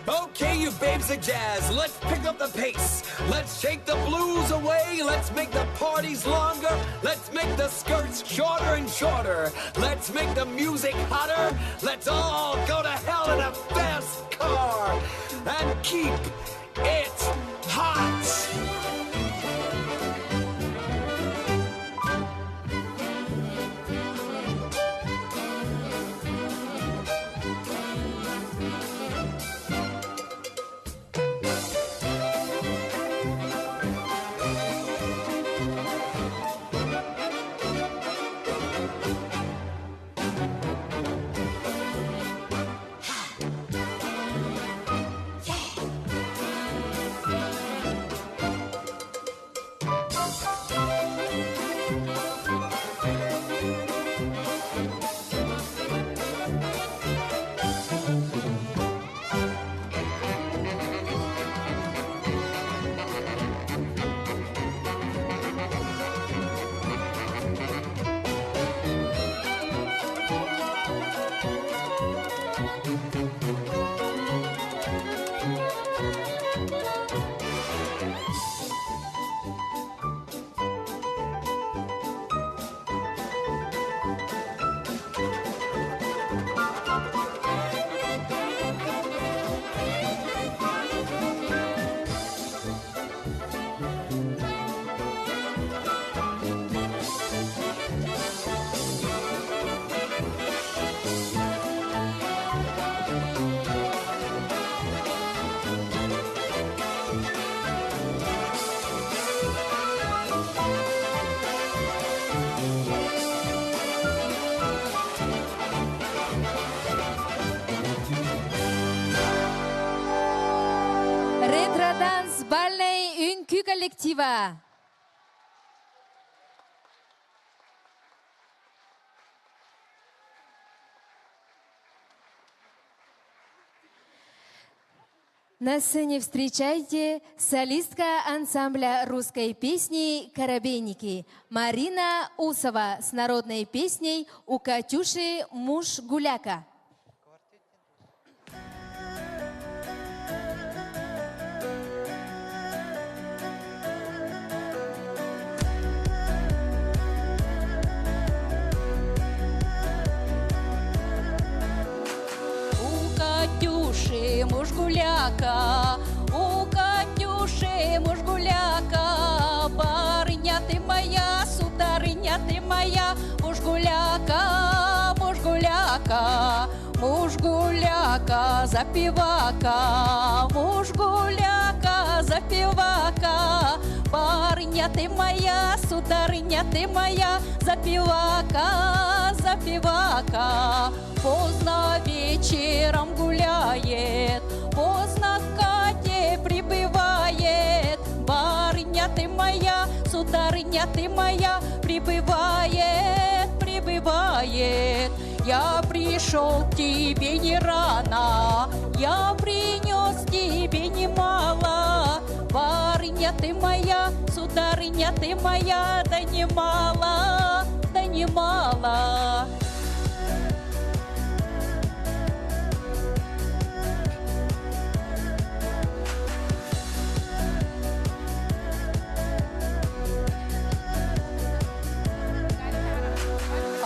S8: Okay, you babes of jazz, let's pick up the pace. Let's shake the blues away. Let's make the parties longer. Let's make the skirts shorter and shorter. Let's make the music hotter. Let's all go to hell in a fast car and keep it hot.
S1: Ретро-данс бальной үнкі коллектива. На сцене встречайте солистка ансамбля русской песни «Коробейники» Марина Усова с народной песней «У Катюши муж гуляка».
S2: Катюши муж гуляка, у Катюши муж гуляка, барыня ты моя, сударыня ты моя, муж гуляка, муж гуляка, муж гуляка, запивака, муж гуляка, запивака, Барыня ты моя, сударыня ты моя, запивака, запивака. Поздно вечером гуляет, поздно к Кате прибывает. Барыня ты моя, сударыня ты моя, прибывает, прибывает. Я пришел к тебе не рано, я принес тебе немало. Барыня ты моя, сударыня ты моя, да немало, да немало.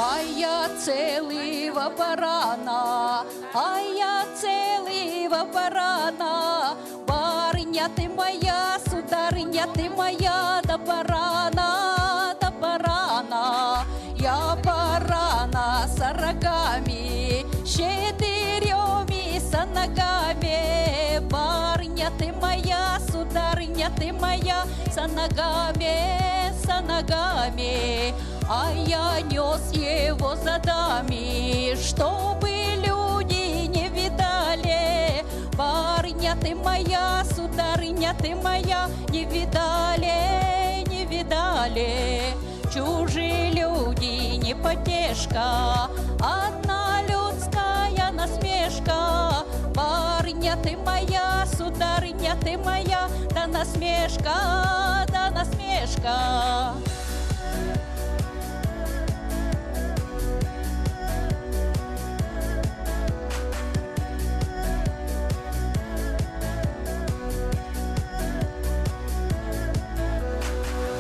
S2: А я целого барана, а я целого барана. Барыня ты моя, сударыня ты моя, да барана, да барана. Я барана с рогами, с четырьмя со ногами. Барыня ты моя, сударыня ты моя, со ногами, со ногами. А я нес его за дами, чтобы люди не видали. Барыня ты моя, сударыня ты моя, не видали, не видали. Чужие люди не потешка, одна людская насмешка. Барыня ты моя, сударыня ты моя, да насмешка, да насмешка.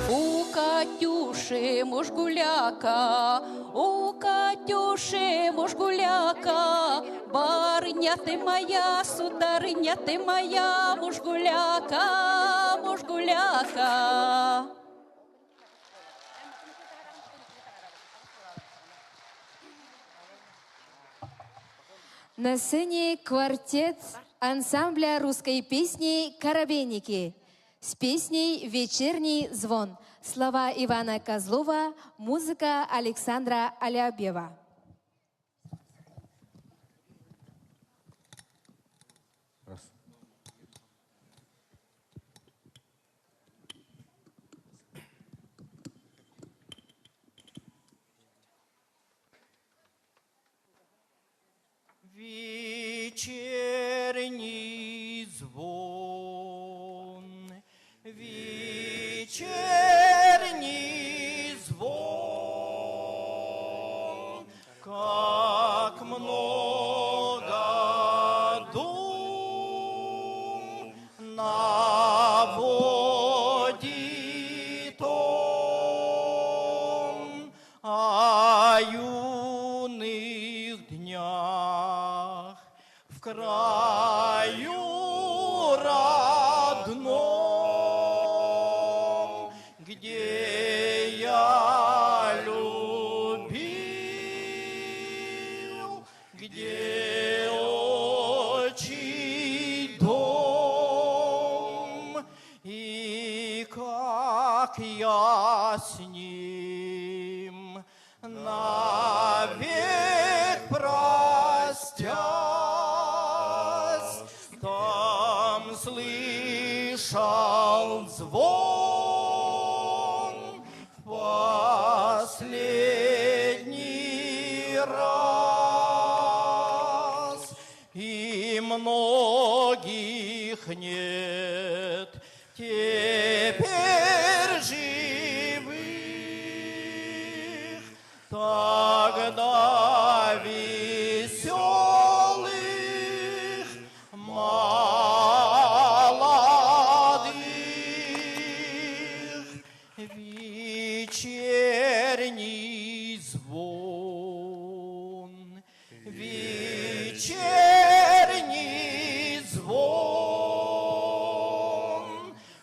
S2: У Катюши муж гуляка, у Катюши муж гуляка. Барыня ты моя, сударыня ты моя, муж гуляка, муж гуляка.
S1: На сцене квартет ансамбля русской песни «Коробейники» с песней «Вечерний звон». Слова Ивана Козлова, музыка Александра Алябьева.
S5: Вечерний звон, вечерний звон, как много дум наводит он о юных днях в краю родном, где я любил, где отчий дом, и как я с ним навек простясь, там слышал звон в последний раз, и многих нет теперь живых, тогда веселых, молодых. Вечерний звон, вечерний звон,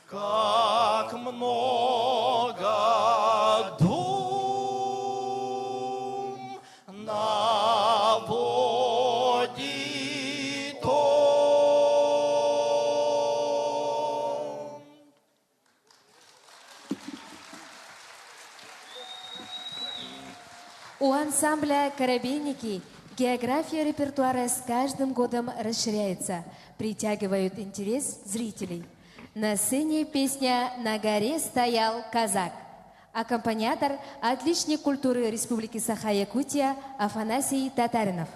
S5: как много дум наводит он.
S1: ансамбля «Коробейники» география репертуара с каждым годом расширяется, притягивают интерес зрителей. На сцене песня «На горе стоял казак». Аккомпаниатор – отличник культуры Республики Саха-Якутия Афанасий Татаринов.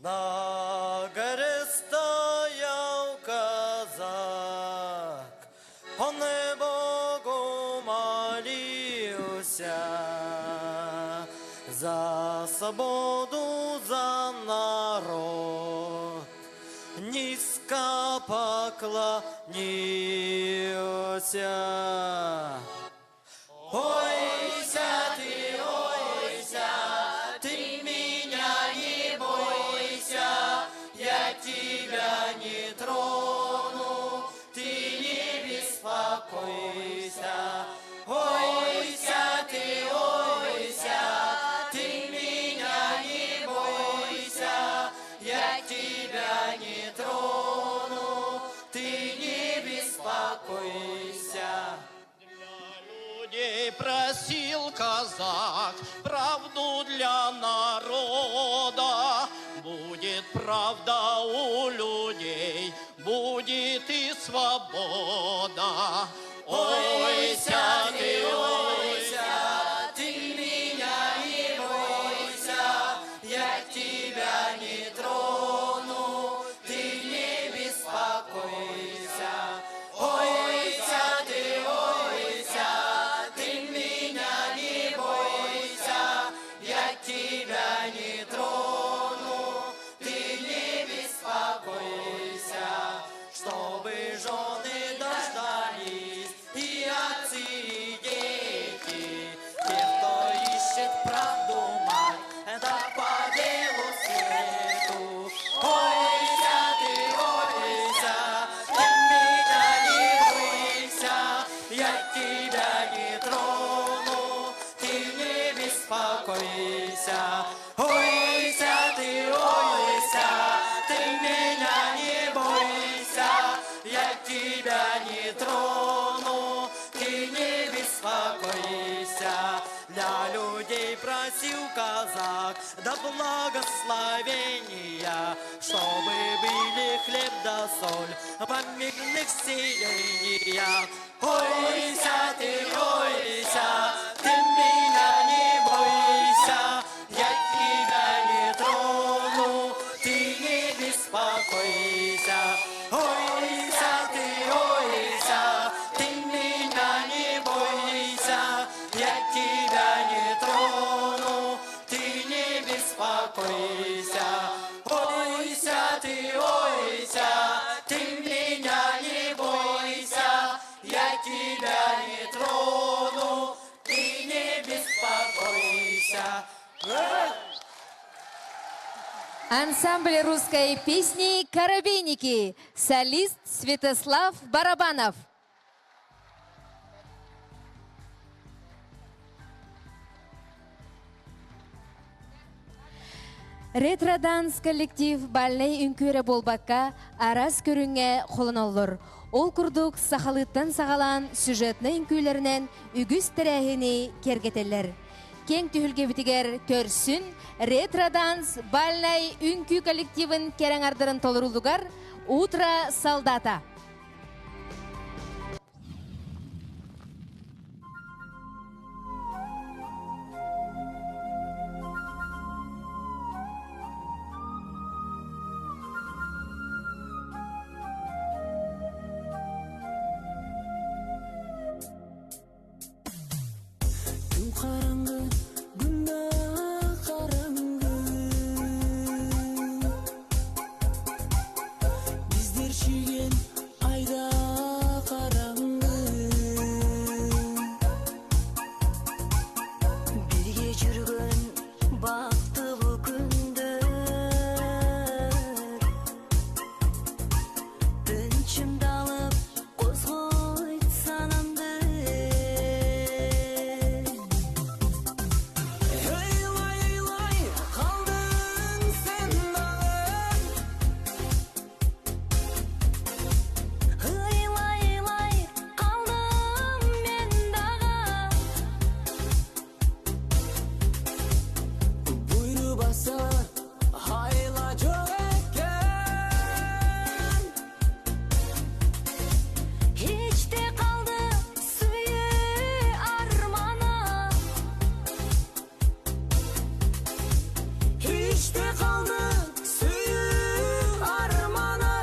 S5: На горе стоял казак, по небогу молился, за свободу, за народ, низко поклонился. Ойся ты, ты меня не бойся, я тебя не трону, ты не беспокойся. Ойся ты меня не бойся, я тебя не трону, ты не беспокойся. Людей просил казак правду для народа. Будет правда у людей, будет и свобода. Ойся ты меня не бойся, я тебя не трону, ты не беспокойся. Ойся ты меня не бойся, я тебя не трону, ты не беспокойся. Чтобы жены дождались и отцы, и дети, те, кто ищет правду, мать, да по делу свету. Ойся ты меня не бойся, я тебя не трону, ты не беспокойся. Ойся ты меня не бойся, я тебя не трону, ты не беспокойся. Для людей просил казак до благословения, чтобы были хлеб да соль по мирных селениях. Ойся ты меня не бойся, я тебя не трону, ты не беспокойся. Ойся ты меня не бойся, я тебя не трону, ты не беспокойся. Ойся ты меня не бойся, я тебя не трону, ты не беспокойся.
S1: Ансамбль русской песни «Коробейники», солист Святослав Барабанов. Ретро-данс коллектив баллей үнкөре болбакка арас көрүнгө қолын олыр. Ол күрдік сақалыттан сағалан сюжетны үнкөйлерінен үгіз тірәхіні кергетелер. Кең түхілге бітігер көрсін ретро-данс баллей үнкүй коллективін керен ардырын толырулугар «Утро солдата».
S7: Қараңғы, күнде қараңғы, біздер шүйген basa hayla çok ekken.
S2: Hiç de kaldı suyu armana.
S7: Hiç de kaldı suyu armana.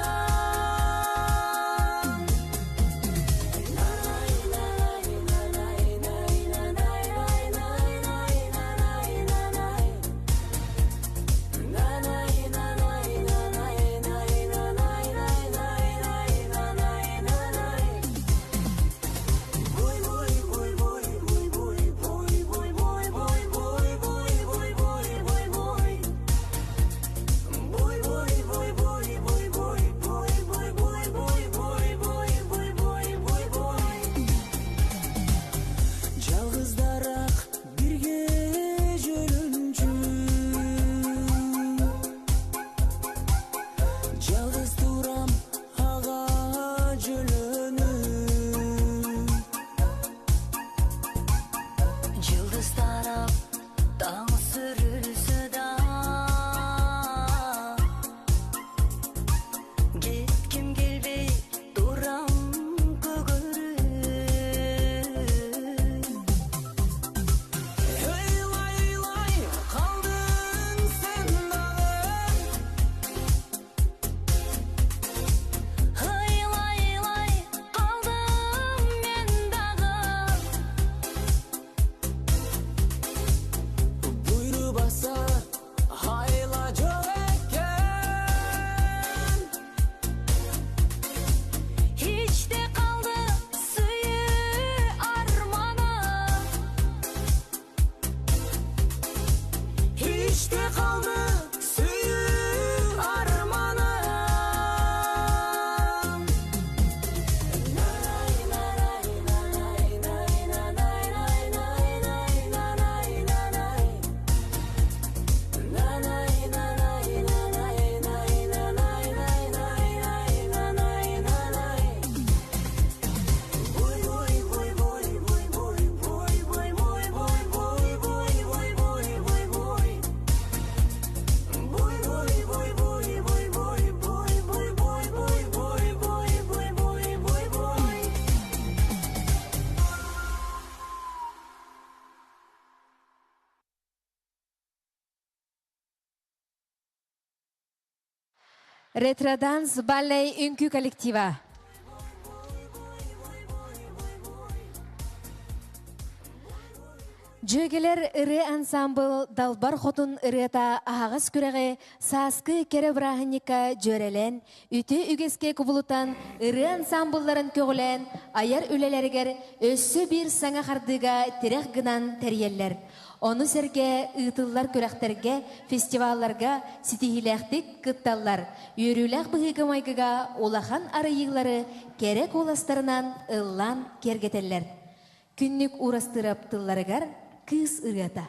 S7: Жалғыздарақ бірге жүрінші. Жалғыз турам аға жөліні. Жылдыз тарап таң сүрілсі да. Кеткім келбей турам көгеріп. Ыйлай қалдың сен дағы. Ыйлай қалдым мен дағы. Бұйры баса хайла жоқ екен. Hiç de kaldı suyu armana. Hiç de kaldı suyu armana.
S1: Ретроданс баллей үнкү коллектива. Жөгелер ыры ансамбл далбар хотун ырыта ағыз күрәге саскы кере брахынника жөрелен, үті үгеске кубулутан ыры ансамблларын көгілен, аяр үлелергер өссі бір саңа қардыға терек гынан тәрелер. Оны серге ытыллар көрәқтерге, фестивалларға, ситихиләқтік кытталлар, үйріләқ бұғыға майгыға олахан арыйылары керек оластарынан ыллан кергетелер. Күннік урастырып тылларыгар кыз ырыта.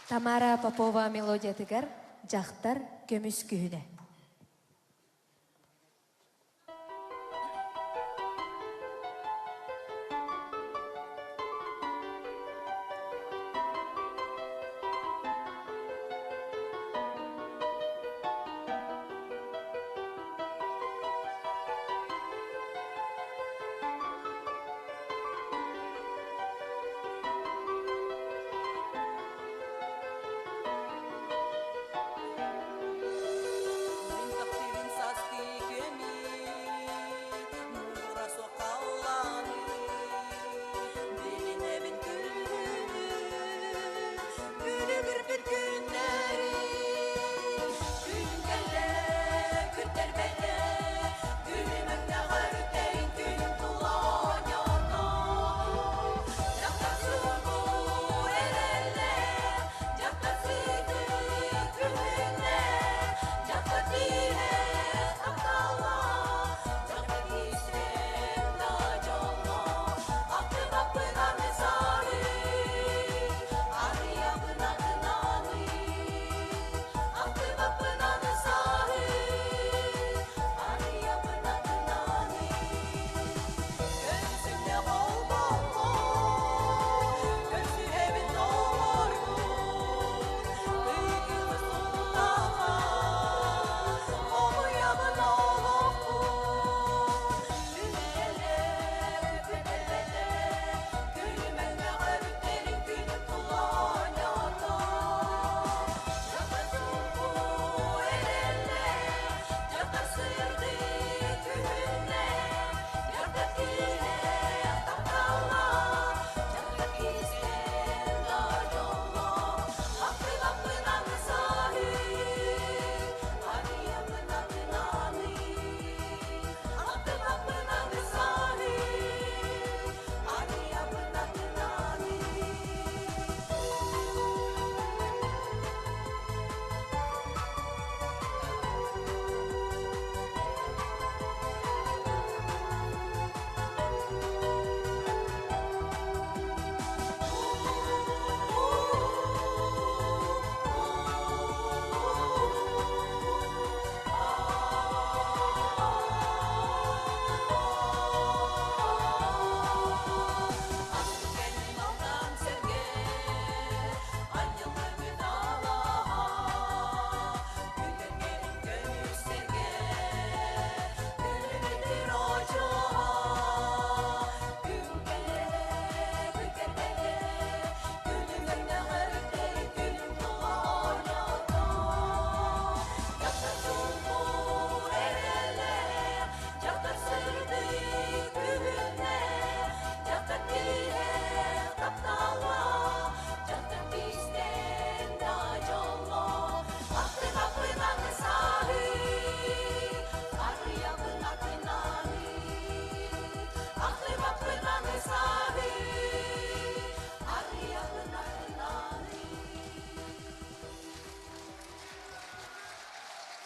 S1: Тамара Попова мелодия тигер, жақтар көміс күйіне.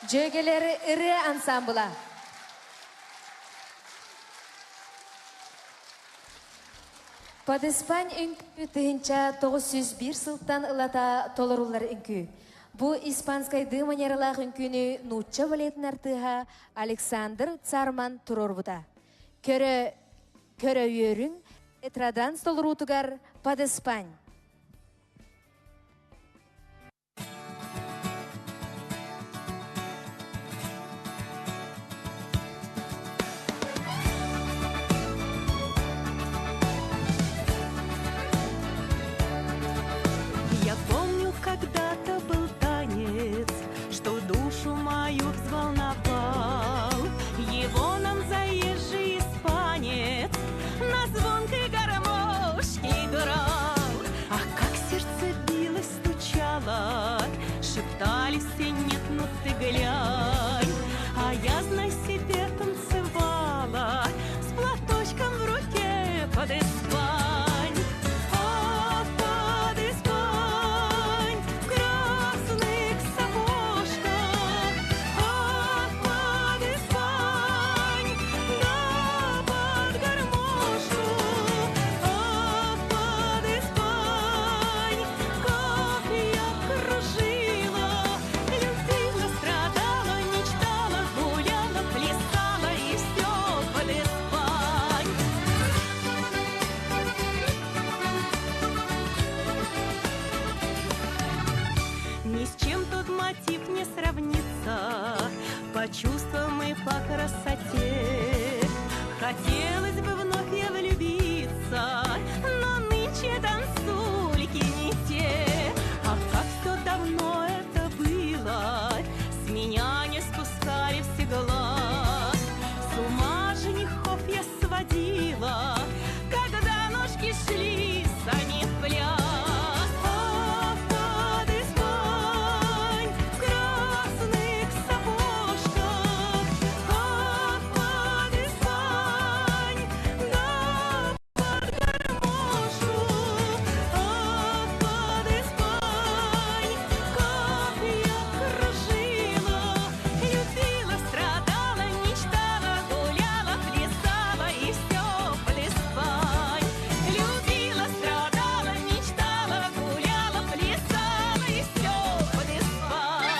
S1: Жөгелері ірі ансамбыла. Падыспан үңкі тыгынча 901 сылттан ылата толырулар үңкі. Бу испанскай манералах үңкіні нучча валетін артыға Александр Царман турорбута. Көрі үйерін этрадан столырутугар Падыспан.
S7: Я помню, когда-то был танец, что душу мою взволновал. Его нам заезжий испанец на звонкой гармошке играл. Хотелось бы вновь я влюбиться, но нынче танцульки не те. Ах, как все давно это было, с меня не спускали все глаз. С ума женихов я сводила, когда ножки шли сами в пляс. Ах, под Испань в красных сапожках, ах, под Испань, да под гармошу, ах, под Испань, как я кружила, любила, страдала, мечтала, гуляла, плясала и все под Испань. Любила, страдала, мечтала, гуляла, плясала и все под Испань.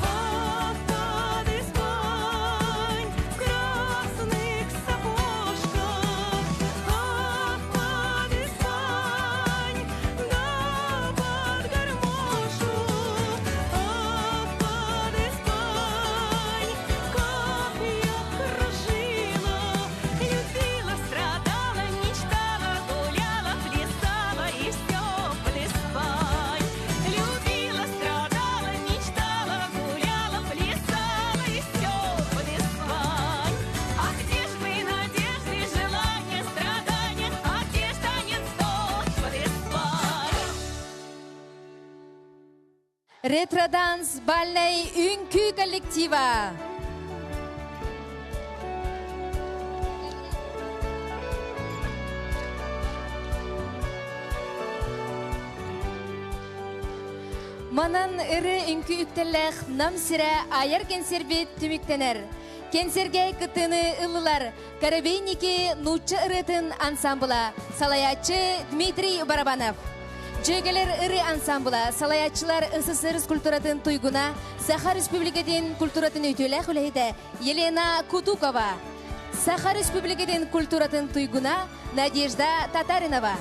S7: Ах, под Испань в красных сапожках, ах, под Испань, да под гармошу, ах, под Испань, как я кружила, любила, страдала, мечтала, гуляла, плясала и все под Испань. Любила, страдала, мечтала, гуляла, плясала и все под Испань. А где ж мои надежды, желания, страдания, а где ж танец тот под Испань?
S1: Ретро-данс бальной үңкү коллектива. Манан ыры үңкү үктеллэх нам сире аяр кенсербит түмүктенер. Кенсерге кытыны ылылар Карабейники нучы ырытын ансамбла салаячы Дмитрий Барабанов. Жөгелер ыры ансамбла салаячылар СССР культуратын туйгуна Саха Республикатын культуратын үтөлэх үлейді Елена Кутукова. Саха Республикатын культуратын туйгуна Надежда Татаринова.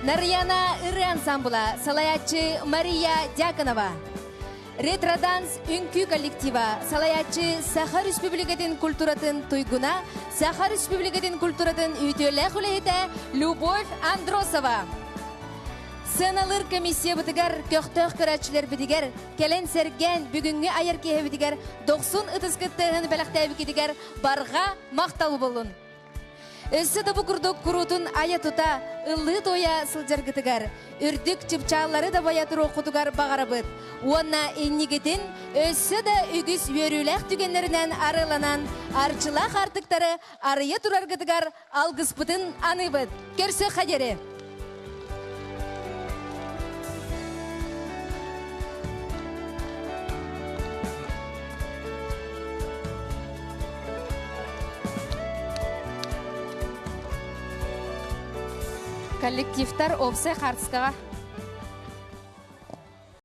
S1: Нарьяна ыры ансамбла салаячы Мария Дьяконова. Ретро-данс үңкү коллектива салаячы Саха Республикатын культуратын туйгуна Саха Республикатын культуратын үтөлэх үлейді Любовь Андросова. Сыналыр комиссия бітігер, көқтөк көрәтшілер бітігер, кәлен сәрген бүгінгі айыр кейі бітігер, 90 ұтыскыттығын бәліқтәбі кетігер, барға мақтал болын. Өссі дабы күрдік күрутын ая тұта, ұлы тоя сылжар кітігер, үрдік чыпчалары да баятыр оқытығар бағары бұд. Онна еннігетін өссі да үгіс өріләқ түгенлерінен арыланан, арчылақ артықтары арыя тұрар кітігер, алғыс бұтын аны бұд. Көрсі қадері. Коллективтар опсы Харцкага.